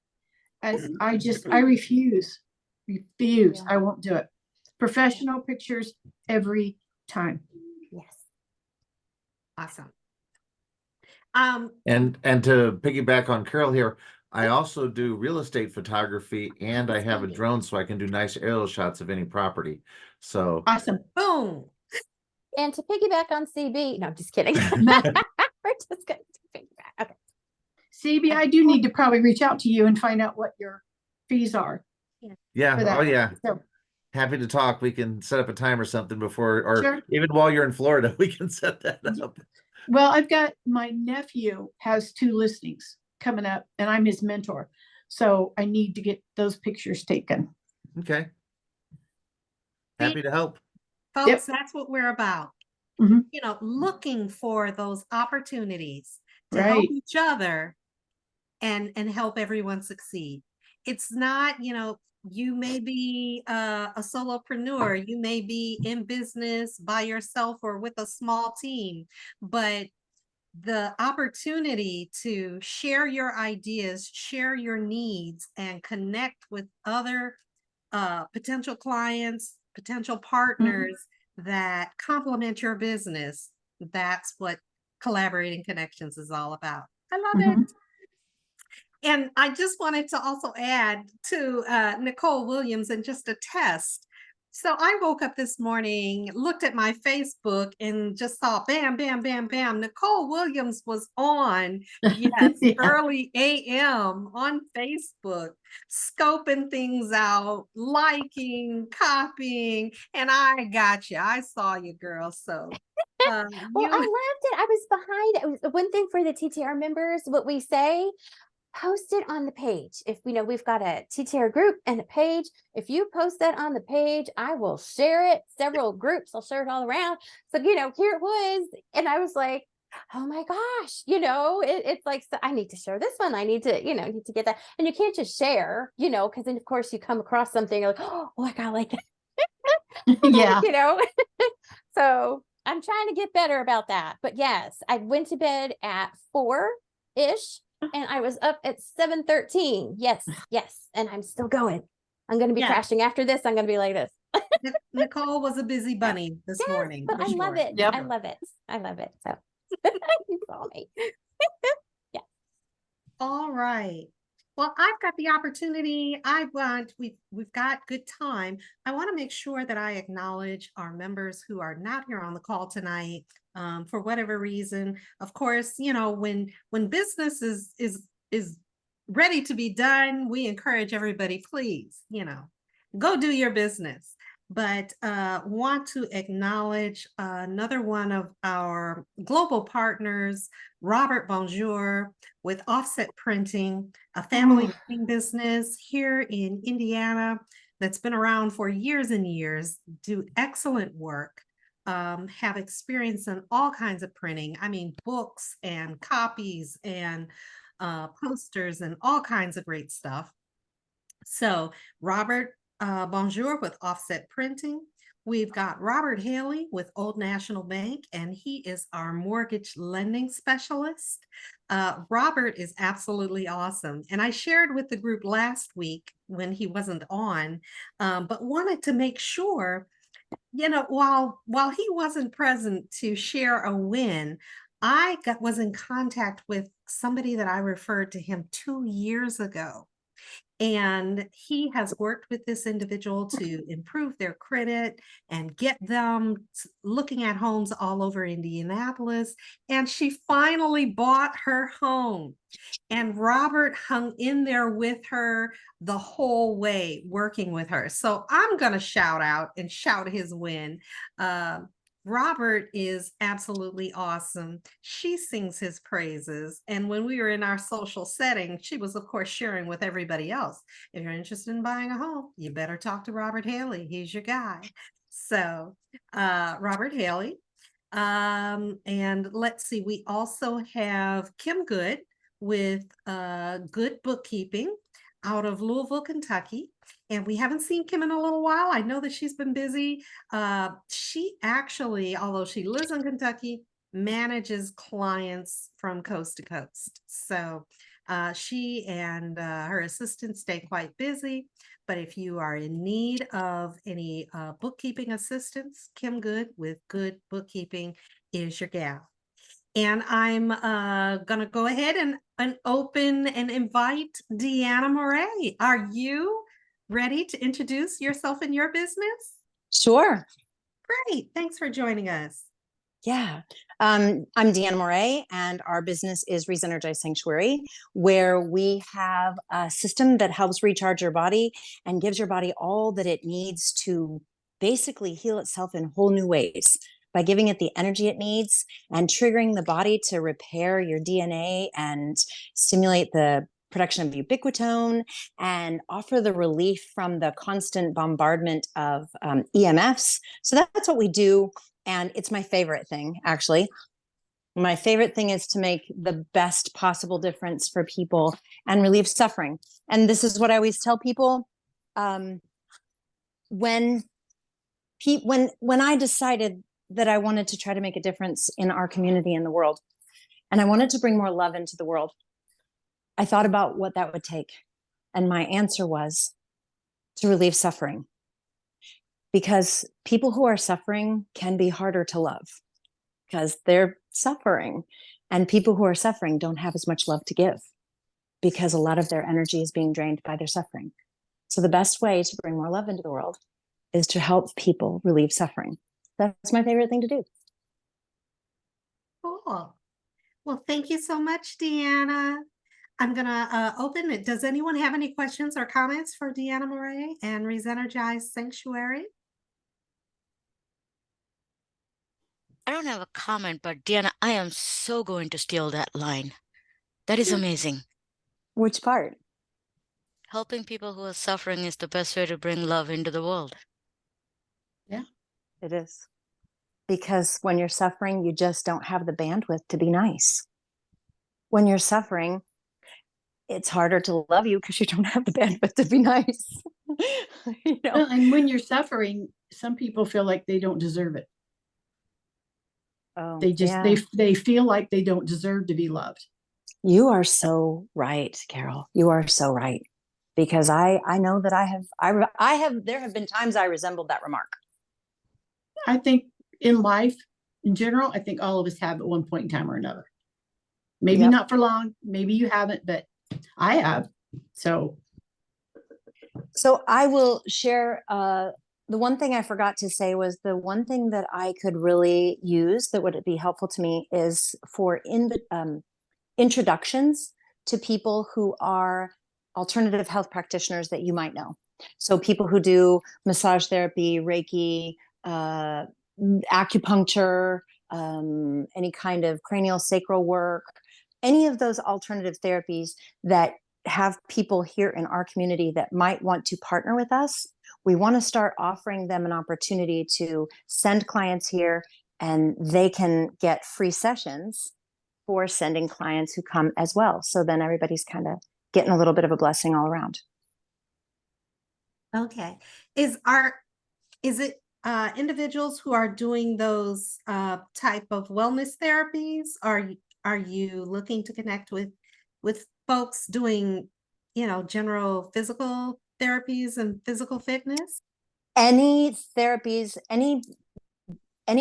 And I refuse. Yeah. I won't do it. Professional pictures every time. Yes. Awesome. And to piggyback on Carol here, I also do real estate photography, and I have a drone so I can do nice aerial shots of any property. So Awesome. Boom. And to piggyback on CB, no, I'm just kidding. We're just going to piggyback. Okay. CB, I do need to probably reach out to you and find out what your fees are. yeah, For that. oh yeah. So, Happy to talk. We can set up a time or something before, or Sure. even while you're in Florida, we can set that up. well, I've got my nephew has 2 listings coming up, and I'm his mentor. So I need to get those pictures taken. Okay. Happy to help. Folks, that's what we're about. Mhm. You know, looking for those opportunities to help Right. each other and help everyone succeed. It's not, you know, you may be a solopreneur, you may be in business by yourself or with a small team, but the opportunity to share your ideas, share your needs, and connect with other potential clients, potential partners that complement your business. That's what Collaborating Connections is all about. I love Mhm. it. And I just wanted to also add to Nicole Williams and just attest. So I woke up this morning, looked at my Facebook, and just saw bam, bam, bam, bam. Nicole Williams was on, yes, Yeah. early AM on Facebook, scoping things out, liking, copying, and I got you. I saw you, girl. So Well, I loved it. I was behind. It was one thing for the TTR members, what we say, post it on the page. If we know we've got a TTR group and a page, if you post that on the page, I will share it. Several groups, I'll share it all around. So, you know, here it was. And I was like, oh my gosh, you know, it's like, so I need to share this one. I need to, you know, need to get that. And you can't just share, you know, because then of course you come across something, you're like, oh my God, like that. Yeah. You know, so I'm trying to get better about that. But yes, I went to bed at 4-ish and I was up at 7:13. Yes, yes. And I'm still going. I'm going to be Yeah. crashing after this. I'm going to be like this. Nicole was a busy bunny this Yes, morning. but for I love sure. it. Yep. I love it. I love it. So you saw me. All right. Well, I've got the opportunity. We've got good time. I want to make sure that I acknowledge our members who are not here on the call tonight, for whatever reason. Of course, you know, when business is ready to be done. We encourage everybody, please, go do your business. But want to acknowledge another one of our global partners, Robert Bonjour with Offset Printing, a family printing business here in Indiana that's been around for years and years, do excellent work, have experience in all kinds of printing. I mean, books and copies and posters and all kinds of great stuff. So Robert Bonjour with Offset Printing. We've got Robert Haley with Old National Bank, and he is our mortgage lending specialist. Robert is absolutely awesome. And I shared with the group last week when he wasn't on, but wanted to make sure, while he wasn't present to share a win, I was in contact with somebody that I referred to him 2 years ago. And he has worked with this individual to improve their credit and get them looking at homes all over Indianapolis. And she finally bought her home. And Robert hung in there with her the whole way, working with her. So I'm going to shout out and shout his win. Robert is absolutely awesome. She sings his praises. And when we were in our social setting, she was, of course, sharing with everybody else. If you're interested in buying a home, you better talk to Robert Haley. He's your guy. So Robert Haley. And let's see, we also have Kim Good with Good Bookkeeping out of Louisville, Kentucky. And we haven't seen Kim in a little while. I know that she's been busy. She actually, although she lives in Kentucky, manages clients from coast to coast. So she and her assistant stay quite busy. But if you are in need of any bookkeeping assistance, Kim Good with Good Bookkeeping is your gal. And I'm going to go ahead and open and invite Deanna Moray. Are you ready to introduce yourself and your business? Sure. Great. Thanks for joining us. Yeah. I'm Deanna Moray, and our business is Resenergize Sanctuary, where we have a system that helps recharge your body and gives your body all that it needs to basically heal itself in whole new ways by giving it the energy it needs and triggering the body to repair your DNA and stimulate the production of ubiquitone and offer the relief from the constant bombardment of EMFs. So that's what we do. And it's my favorite thing, actually. My favorite thing is to make the best possible difference for people and relieve suffering. And this is what I always tell people. When I decided that I wanted to try to make a difference in our community and the world, and I wanted to bring more love into the world, I thought about what that would take. And my answer was to relieve suffering. Because people who are suffering can be harder to love because they're suffering. And people who are suffering don't have as much love to give because a lot of their energy is being drained by their suffering. So the best way to bring more love into the world is to help people relieve suffering. That's my favorite thing to do. Cool. Well, thank you so much, Deanna. I'm going to open it. Does anyone have any questions or comments for Deanna Moray and Resenergize Sanctuary? I don't have a comment, but Deanna, I am so going to steal that line. That is amazing. Which part? Helping people who are suffering is the best way to bring love into the world. Yeah, it is. Because when you're suffering, you just don't have the bandwidth to be nice. When you're suffering, it's harder to love you because you don't have the bandwidth to be nice. Well, and when you're suffering, some people feel like they don't deserve it. Oh, They just yeah. they feel like they don't deserve to be loved. You are so right, Carol. You are so right. Because I know that there have been times I resembled that remark. I think in life, in general, I think all of us have at one point in time or another. Maybe Yep. not for long. Maybe you haven't, but I have. So I will share, the one thing I forgot to say was the one thing that I could really use that would be helpful to me is for introductions to people who are alternative health practitioners that you might know. So people who do massage therapy, Reiki, acupuncture, any kind of cranial sacral work, any of those alternative therapies that have people here in our community that might want to partner with us. We want to start offering them an opportunity to send clients here, and they can get free sessions for sending clients who come as well. So then everybody's kind of getting a little bit of a blessing all around. Okay. Is it individuals who are doing those type of wellness therapies? Are you looking to connect with folks doing, general physical therapies and physical fitness? Any therapies, any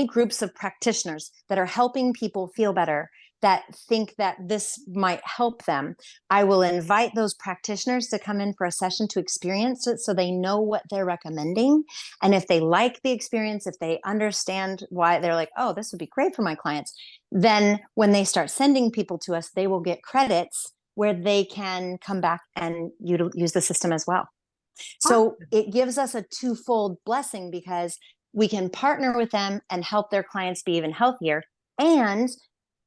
groups of practitioners that are helping people feel better, that think that this might help them, I will invite those practitioners to come in for a session to experience it so they know what they're recommending. And if they like the experience, if they understand why, they're like, oh, this would be great for my clients, then when they start sending people to us, they will get credits where they can come back and use the system as well. So it gives us a twofold blessing, because we can partner with them and help their clients be even healthier, and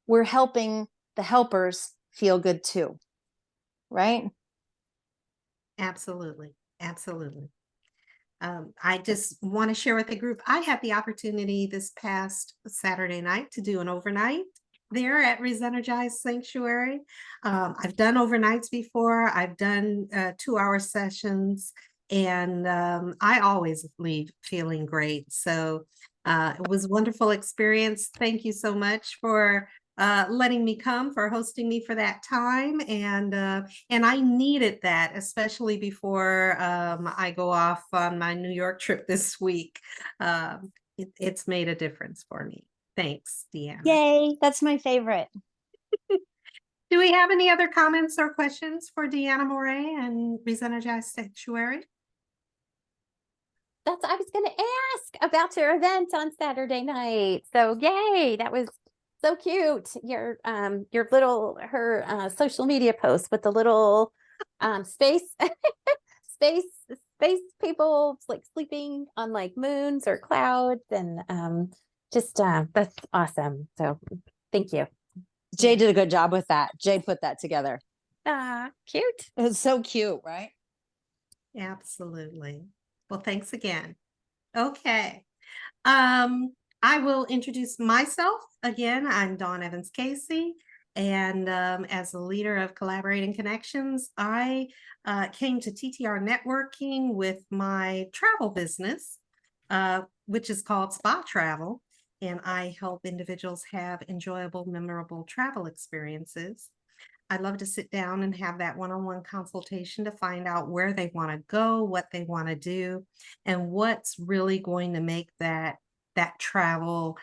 we're helping the helpers feel good too, right? Absolutely. Absolutely. I just want to share with the group, I had the opportunity this past Saturday night to do an overnight there at Resenergize Sanctuary. I've done overnights before. I've done 2-hour sessions, and I always leave feeling great. So it was a wonderful experience. Thank you so much for letting me come, for hosting me for that time. And I needed that, especially before I go off on my New York trip this week. It's made a difference for me. Thanks, Deanna. Yay, that's my favorite. Do we have any other comments or questions for Deanna Moray and Resenergize Sanctuary? I was going to ask about your event on Saturday night. So yay, that was so cute. Your little, her social media post with the little space people like sleeping on like moons or clouds, and that's awesome. So thank you. Jay did a good job with that. Jay put that together. Cute. It was so cute, right? Absolutely. Well, thanks again. Okay. I will introduce myself again. I'm Dawn Evans Casey, and as the leader of Collaborating Connections, I came to TTR Networking with my travel business, which is called Spa Travel, and I help individuals have enjoyable, memorable travel experiences. I love to sit down and have that one-on-one consultation to find out where they want to go, what they want to do, and what's really going to make that travel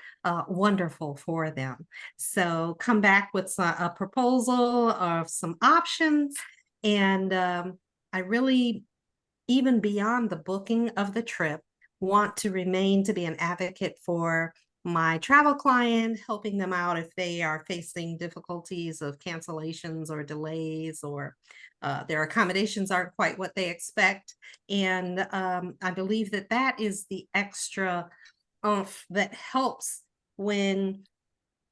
wonderful for them. So come back with a proposal of some options. And I really, even beyond the booking of the trip, want to remain to be an advocate for my travel client, helping them out if they are facing difficulties of cancellations or delays, or their accommodations aren't quite what they expect. And I believe that is the extra oomph that helps when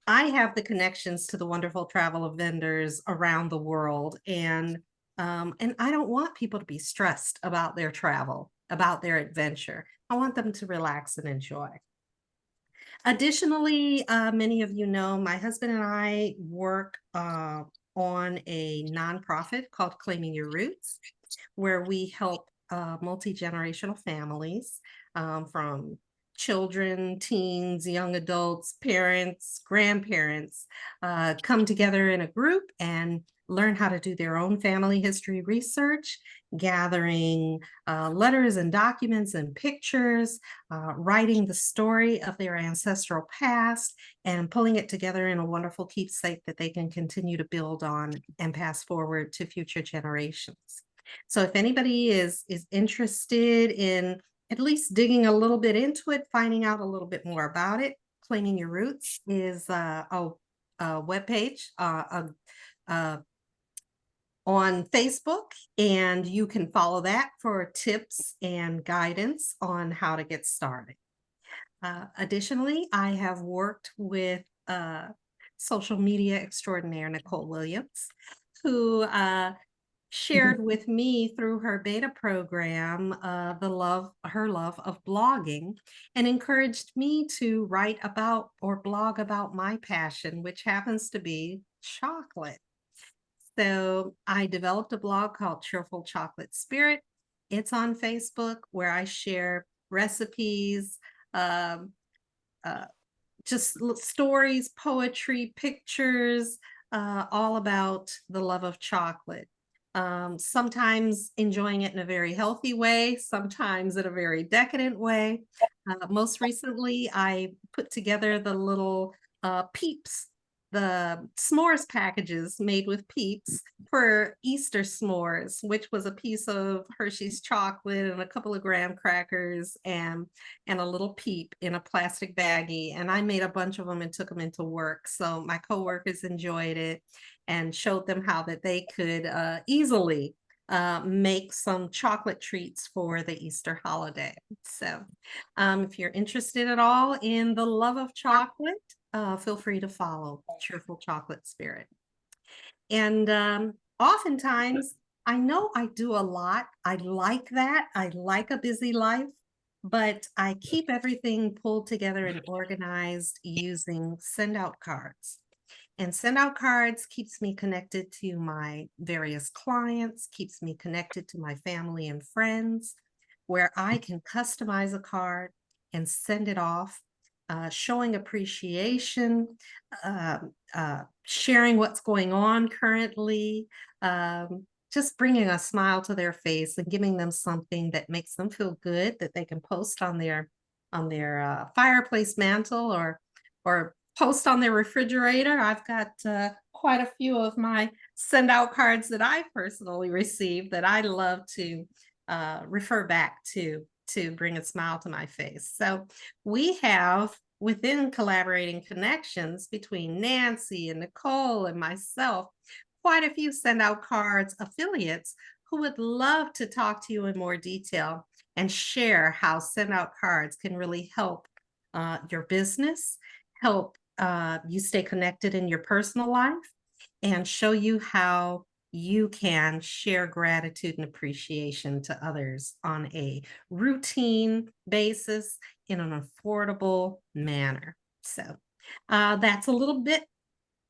I have the connections to the wonderful travel vendors around the world. And I don't want people to be stressed about their travel, about their adventure. I want them to relax and enjoy. Additionally, many of you know, my husband and I work on a nonprofit called Claiming Your Roots, where we help multi-generational families, from children, teens, young adults, parents, grandparents, come together in a group and learn how to do their own family history research, gathering letters and documents and pictures, writing the story of their ancestral past, and pulling it together in a wonderful keepsake that they can continue to build on and pass forward to future generations. So if anybody is interested in at least digging a little bit into it, finding out a little bit more about it, Claiming Your Roots is a webpage, on Facebook, and you can follow that for tips and guidance on how to get started. Additionally, I have worked with social media extraordinaire Nicole Williams, who shared with me through her beta program her love of blogging, and encouraged me to write about or blog about my passion, which happens to be chocolate. So I developed a blog called Cheerful Chocolate Spirit. It's on Facebook, where I share recipes, um, just stories, poetry, pictures, all about the love of chocolate. Sometimes enjoying it in a very healthy way, sometimes in a very decadent way. Most recently, I put together the little Peeps, the s'mores packages made with Peeps for Easter s'mores, which was a piece of Hershey's chocolate and a couple of graham crackers and a little Peep in a plastic baggie. And I made a bunch of them and took them into work. So my coworkers enjoyed it and showed them how that they could easily make some chocolate treats for the Easter holiday. So if you're interested at all in the love of chocolate, feel free to follow Cheerful Chocolate Spirit. And oftentimes, I know I do a lot. I like that. I like a busy life, but I keep everything pulled together and organized using send out cards. And send out cards keeps me connected to my various clients, keeps me connected to my family and friends, where I can customize a card and send it off, showing appreciation, sharing what's going on currently, just bringing a smile to their face and giving them something that makes them feel good, that they can post on their fireplace mantle or post on their refrigerator. I've got quite a few of my send out cards that I personally received that I love to refer back to bring a smile to my face. So we have, within Collaborating Connections between Nancy and Nicole and myself, quite a few send out cards affiliates who would love to talk to you in more detail and share how send out cards can really help your business, help you stay connected in your personal life, and show you how you can share gratitude and appreciation to others on a routine basis in an affordable manner. So that's a little bit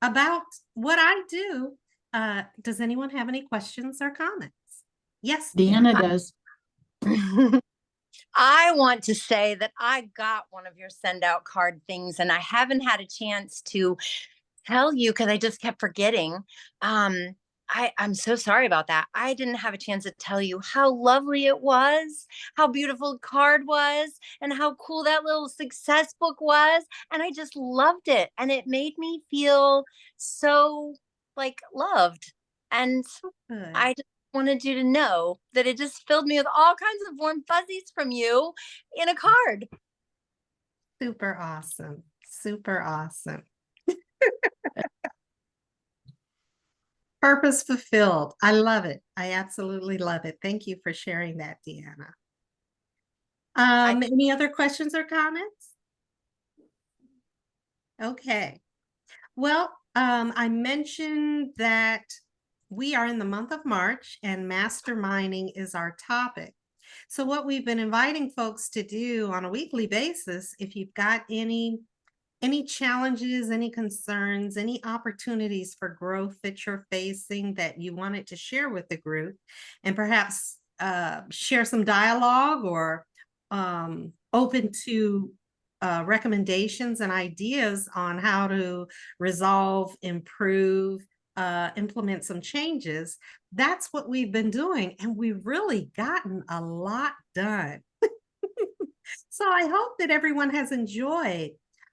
about what I do. Does anyone have any questions or comments? Yes, Deanna does. I want to say that I got one of your send out card things and I haven't had a chance to tell you because I just kept forgetting. I'm so sorry about that. I didn't have a chance to tell you how lovely it was, how beautiful the card was, and how cool that little success book was. And I just loved it. And it made me feel so like loved. And good. I just wanted you to know that it just filled me with all kinds of warm fuzzies from you in a card. Super awesome. Super awesome. Purpose fulfilled. I love it. I absolutely love it. Thank you for sharing that, Deanna. Any other questions or comments? Okay. Well, I mentioned that we are in the month of March and masterminding is our topic. So what we've been inviting folks to do on a weekly basis, if you've got any challenges, any concerns, any opportunities for growth that you're facing that you wanted to share with the group, and perhaps share some dialogue or open to recommendations and ideas on how to resolve, improve, implement some changes. That's what we've been doing, and we've really gotten a lot done. So I hope that everyone has enjoyed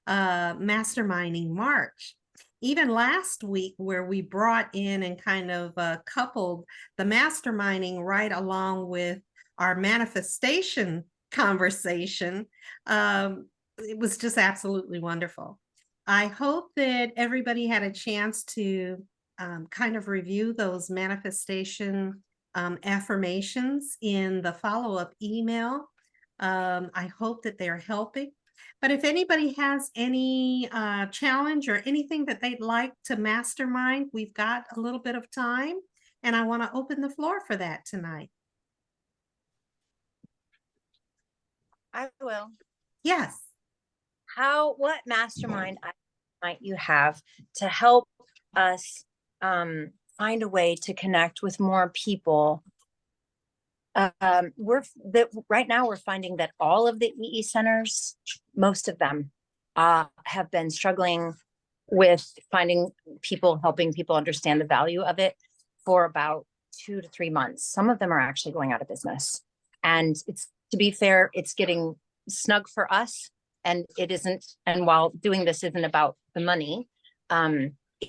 Masterminding March. Even last week, where we brought in and kind of coupled the masterminding right along with our manifestation conversation, it was just absolutely wonderful. I hope that everybody had a chance to kind of review those manifestation affirmations in the follow-up email. I hope that they're helping. But if anybody has any challenge or anything that they'd like to mastermind, we've got a little bit of time, and I want to open the floor for that tonight. I will. Yes. What mastermind might you have to help us find a way to connect with more people? Right now we're finding that all of the EE centers, most of them, have been struggling with finding people, helping people understand the value of it for about 2 to 3 months. Some of them are actually going out of business, and to be fair, it's getting snug for us, and it isn't. And while doing this isn't about the money,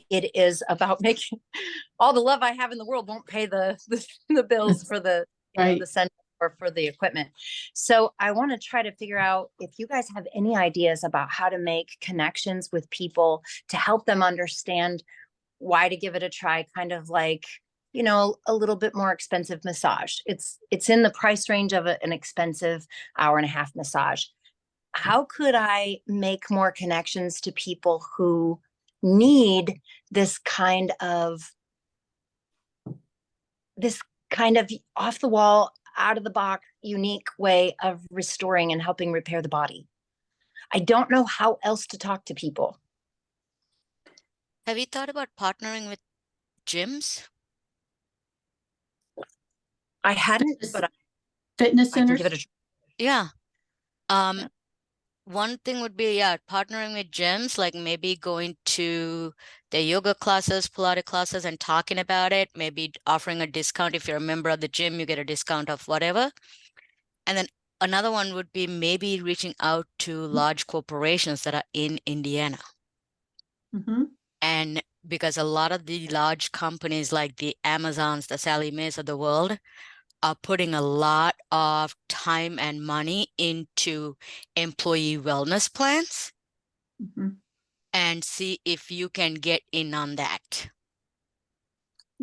it is about making all the love I have in the world won't pay the bills for the Right. the center or for the equipment. So I want to try to figure out if you guys have any ideas about how to make connections with people to help them understand why to give it a try, kind of like, a little bit more expensive massage. It's in the price range of an expensive hour-and-a-half massage. How could I make more connections to people who need this kind of off the wall, out of the box, unique way of restoring and helping repair the body? I don't know how else to talk to people. Have you thought about partnering with gyms? I hadn't, but Fitness I can centers. give it a try. Yeah. One thing would be, partnering with gyms, like maybe going to the yoga classes, Pilates classes, and talking about it, maybe offering a discount. If you're a member of the gym, you get a discount of whatever. And then another one would be maybe reaching out to large corporations that are in Indiana. Mm-hmm. And because a lot of the large companies like the Amazons, the Sallie Mae's of the world are putting a lot of time and money into employee wellness plans, Mm-hmm. and see if you can get in on that.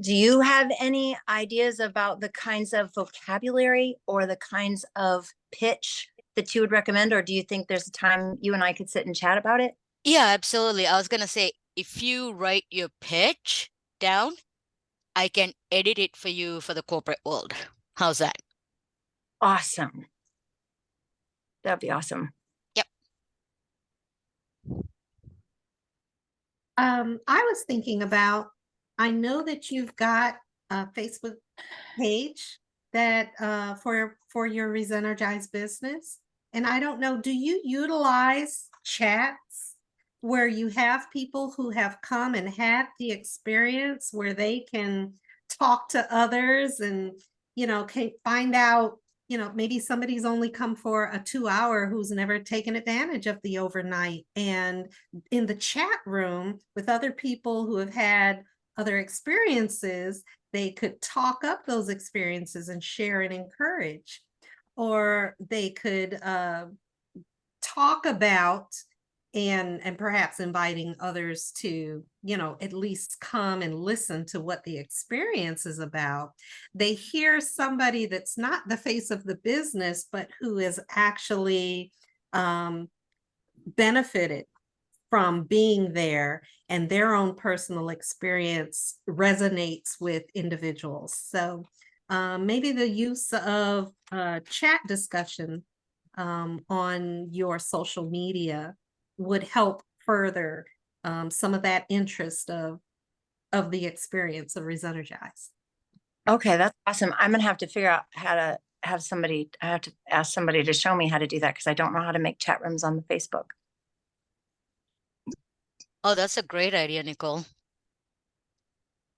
Do you have any ideas about the kinds of vocabulary or the kinds of pitch that you would recommend? Or do you think there's a time you and I could sit and chat about it? Yeah, absolutely. I was going to say, if you write your pitch down, I can edit it for you for the corporate world. How's that? Awesome. That'd be awesome. Yep. I was thinking about, I know that you've got a Facebook page that for your Resenergize business. And I don't know, do you utilize chats where you have people who have come and had the experience where they can talk to others and, can find out, maybe somebody's only come for a 2-hour who's never taken advantage of the overnight, and in the chat room with other people who have had other experiences, they could talk up those experiences and share and encourage, or they could talk about and perhaps inviting others to, at least come and listen to what the experience is about. They hear somebody that's not the face of the business, but who is actually benefited from being there, and their own personal experience resonates with individuals. So maybe the use of chat discussion on your social media would help further some of that interest of the experience of Resenergize. Okay, that's awesome. I'm gonna have to figure out how to I have to ask somebody to show me how to do that, because I don't know how to make chat rooms on the Facebook. Oh, that's a great idea, Nicole.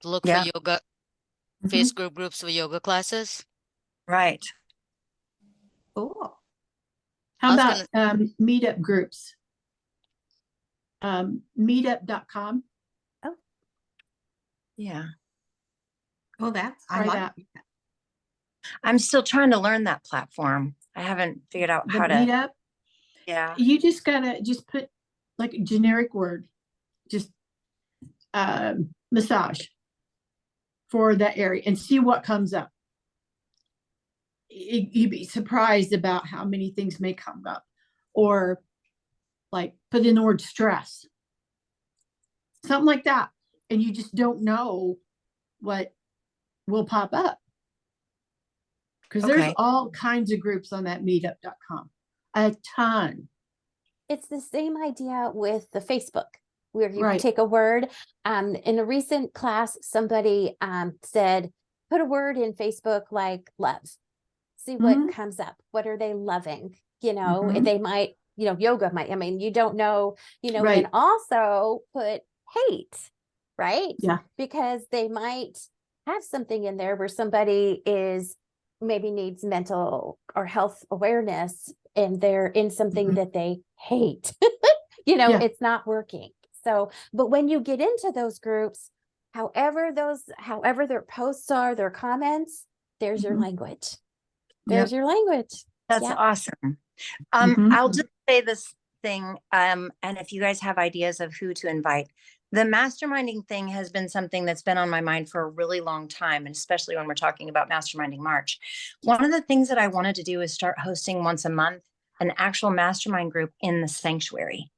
Look Yeah. for yoga, Mhm. Facebook groups for yoga classes. Right. Cool. How I was about meetup groups? Meetup.com. Yeah. Oh, I Try like that. that. I'm still trying to learn that platform. I haven't figured out The how to. meetup. Yeah. You just gotta put like a generic word, just massage. for that area and see what comes up. You'd be surprised about how many things may come up, or like put in the word stress, something like that. And you just don't know what will pop up. Because there's Okay. all kinds of groups on that meetup.com, a ton. It's the same idea with the Facebook, where you Right. take a word. In a recent class, somebody said, put a word in Facebook like love. See what Mhm. comes up. What are they loving? You know, Mhm. they might, yoga might, you don't know, and Right. then also put hate, right? Yeah. Because they might have something in there where somebody maybe needs mental or health awareness, and they're in something Mhm. that they hate. Yeah. It's not working. So, but when you get into those groups, however their posts are, their comments, there's your Mhm. language. Yep. There's your language. That's Yeah. awesome. Mhm. I'll just say this thing, and if you guys have ideas of who to invite, the masterminding thing has been something that's been on my mind for a really long time, and especially when we're talking about Masterminding March. One of the things that I wanted to do is start hosting once a month an actual mastermind group in the sanctuary,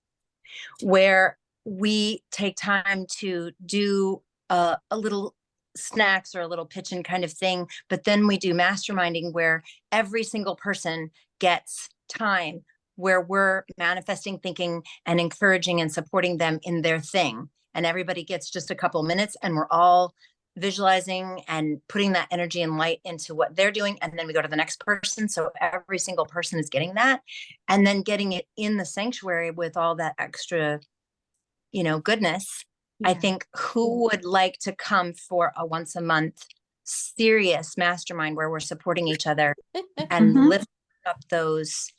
where we take time to do a little snacks or a little pitch-in kind of thing, but then we do masterminding where every single person gets time, where we're manifesting, thinking, and encouraging and supporting them in their thing. And everybody gets just a couple minutes, and we're all visualizing and putting that energy and light into what they're doing. And then we go to the next person. So every single person is getting that, and then getting it in the sanctuary with all that extra, goodness. I Yeah. think who would like to come for a once a month serious mastermind where we're supporting each other and Mhm. lift up those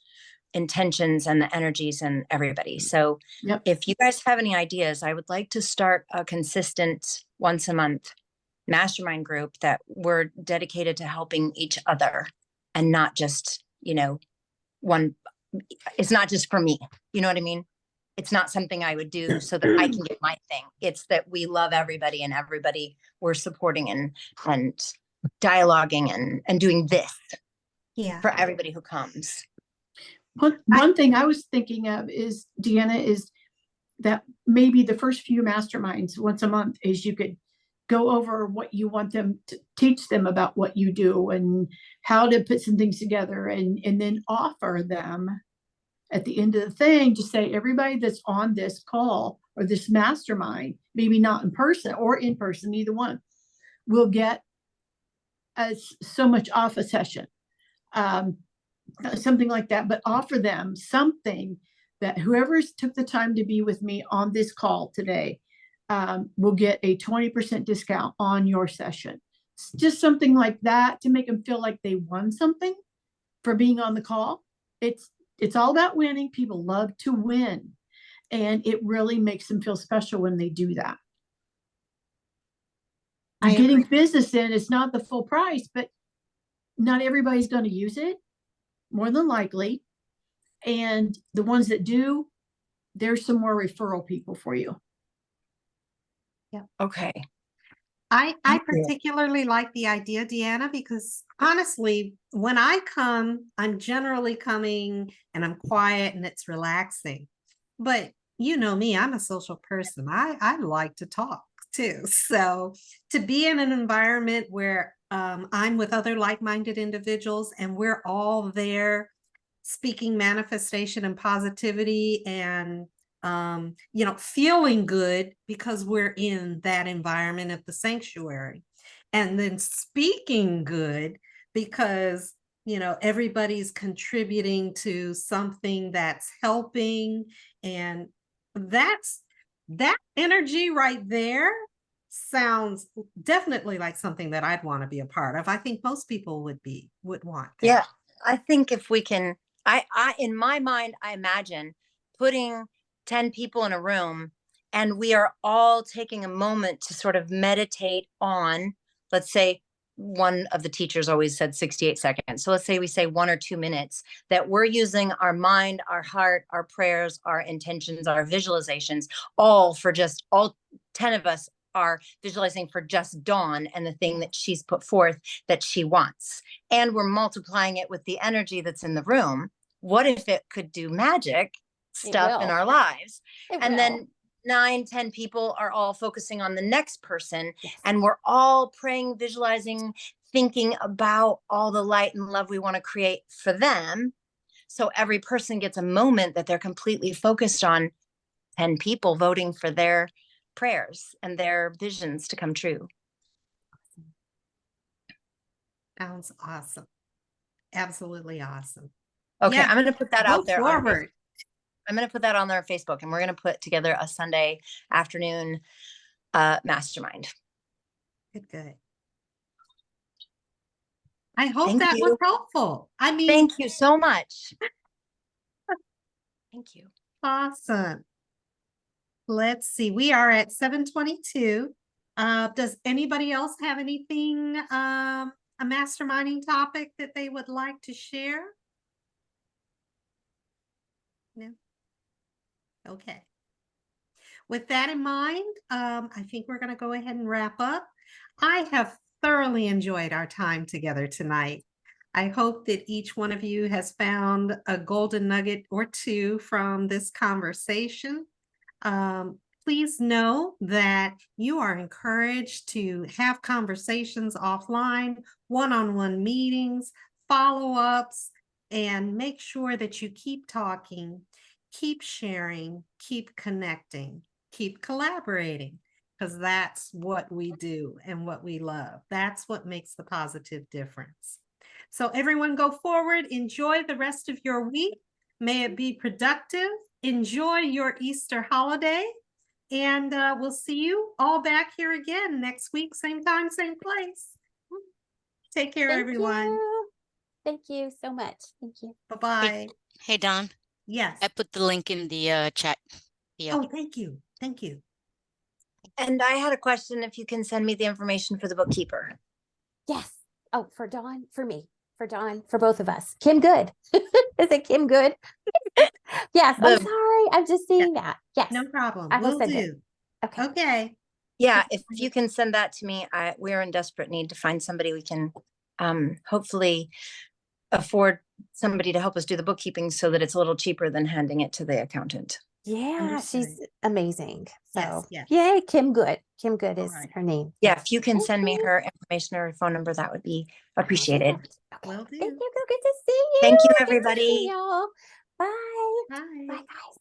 intentions and the energies and everybody. So Yep. if you guys have any ideas, I would like to start a consistent once a month mastermind group that we're dedicated to helping each other, and not just, one, it's not just for me. You know what I mean? It's not something I would do so that I can get my thing. It's that we love everybody, and everybody we're supporting and dialoguing and doing this Yeah. for everybody who comes. One thing I was thinking of is, Deanna, is that maybe the first few masterminds once a month is you could go over what you want them to teach them about what you do and how to put some things together, and then offer them at the end of the thing to say, everybody that's on this call or this mastermind, maybe not in person or in person, either one, will get so much off a session. Something like that, but offer them something that whoever's took the time to be with me on this call today will get a 20% discount on your session. Just something like that to make them feel like they won something for being on the call. It's all about winning. People love to win, and it really makes them feel special when they do that. I Getting business in is not the full price, but not everybody's going to use it, more than likely. And the ones that do, there's some more referral people for you. Okay. I Thank you. particularly like the idea, Deanna, because honestly, when I come, I'm generally coming and I'm quiet and it's relaxing. But you know me, I'm a social person. I like to talk too. So to be in an environment where I'm with other like-minded individuals and we're all there speaking manifestation and positivity and feeling good because we're in that environment at the sanctuary, and then speaking good because everybody's contributing to something that's helping, and that energy right there sounds definitely like something that I'd want to be a part of. I think most people would want that. Yeah, I think if we can, I in my mind, I imagine putting 10 people in a room, and we are all taking a moment to sort of meditate on, let's say, one of the teachers always said 68 seconds. So let's say we say 1 or 2 minutes, that we're using our mind, our heart, our prayers, our intentions, our visualizations, all 10 of us are visualizing for just Dawn and the thing that she's put forth that she wants. And we're multiplying it with the energy that's in the room. What if it could do magic stuff in will. our lives? It And will. then 9-10 people are all focusing on the next person, Yes. and we're all praying, visualizing, thinking about all the light and love we want to create for them. So every person gets a moment that they're completely focused on 10 people voting for their prayers and their visions to come true. Sounds awesome. Absolutely awesome. Okay, Yeah, I'm going to put that Go out there. forward. I'm going to put that on their Facebook, and we're going to put together a Sunday afternoon mastermind. Good. I hope Thank that was you. helpful. I mean, Thank you so much. Thank you. awesome. Let's see, we are at 7:22. Does anybody else have anything, a masterminding topic that they would like to share? No? Okay. With that in mind, I think we're going to go ahead and wrap up. I have thoroughly enjoyed our time together tonight. I hope that each one of you has found a golden nugget or two from this conversation. Please know that you are encouraged to have conversations offline, one-on-one meetings, follow-ups, and make sure that you keep talking, keep sharing, keep connecting, keep collaborating, because that's what we do and what we love. That's what makes the positive difference. So everyone go forward, enjoy the rest of your week. May it be productive. Enjoy your Easter holiday. And we'll see you all back here again next week, same time, same place. Take care, Thank everyone. you. Thank you so much. Thank you. Bye-bye. Hey, Don, Yes. I put the link in the chat. Yeah. Oh, thank you. Thank you. And I had a question, if you can send me the information for the bookkeeper. Yes. Oh, for Dawn, for me, for Dawn, for both of us. Kim Good. Is it Kim Good? Yes. I'm The- sorry. I'm just seeing that. Yes. No problem. I will Will send it. do. Okay. Okay. Yeah, if you can send that to me, we're in desperate need to find somebody we can hopefully afford somebody to help us do the bookkeeping so that it's a little cheaper than handing it to the accountant. Yeah, she's Understood. amazing. So Yes, yes. yay, Kim Good. Kim Good All is right. her name. Yeah, Yes. if you can Thank send me you. her information or her phone number, that would be appreciated. Okay. Will Thank do. you. Good to see you. Thank you, Good to see everybody. y'all. Bye. Bye. Bye, guys.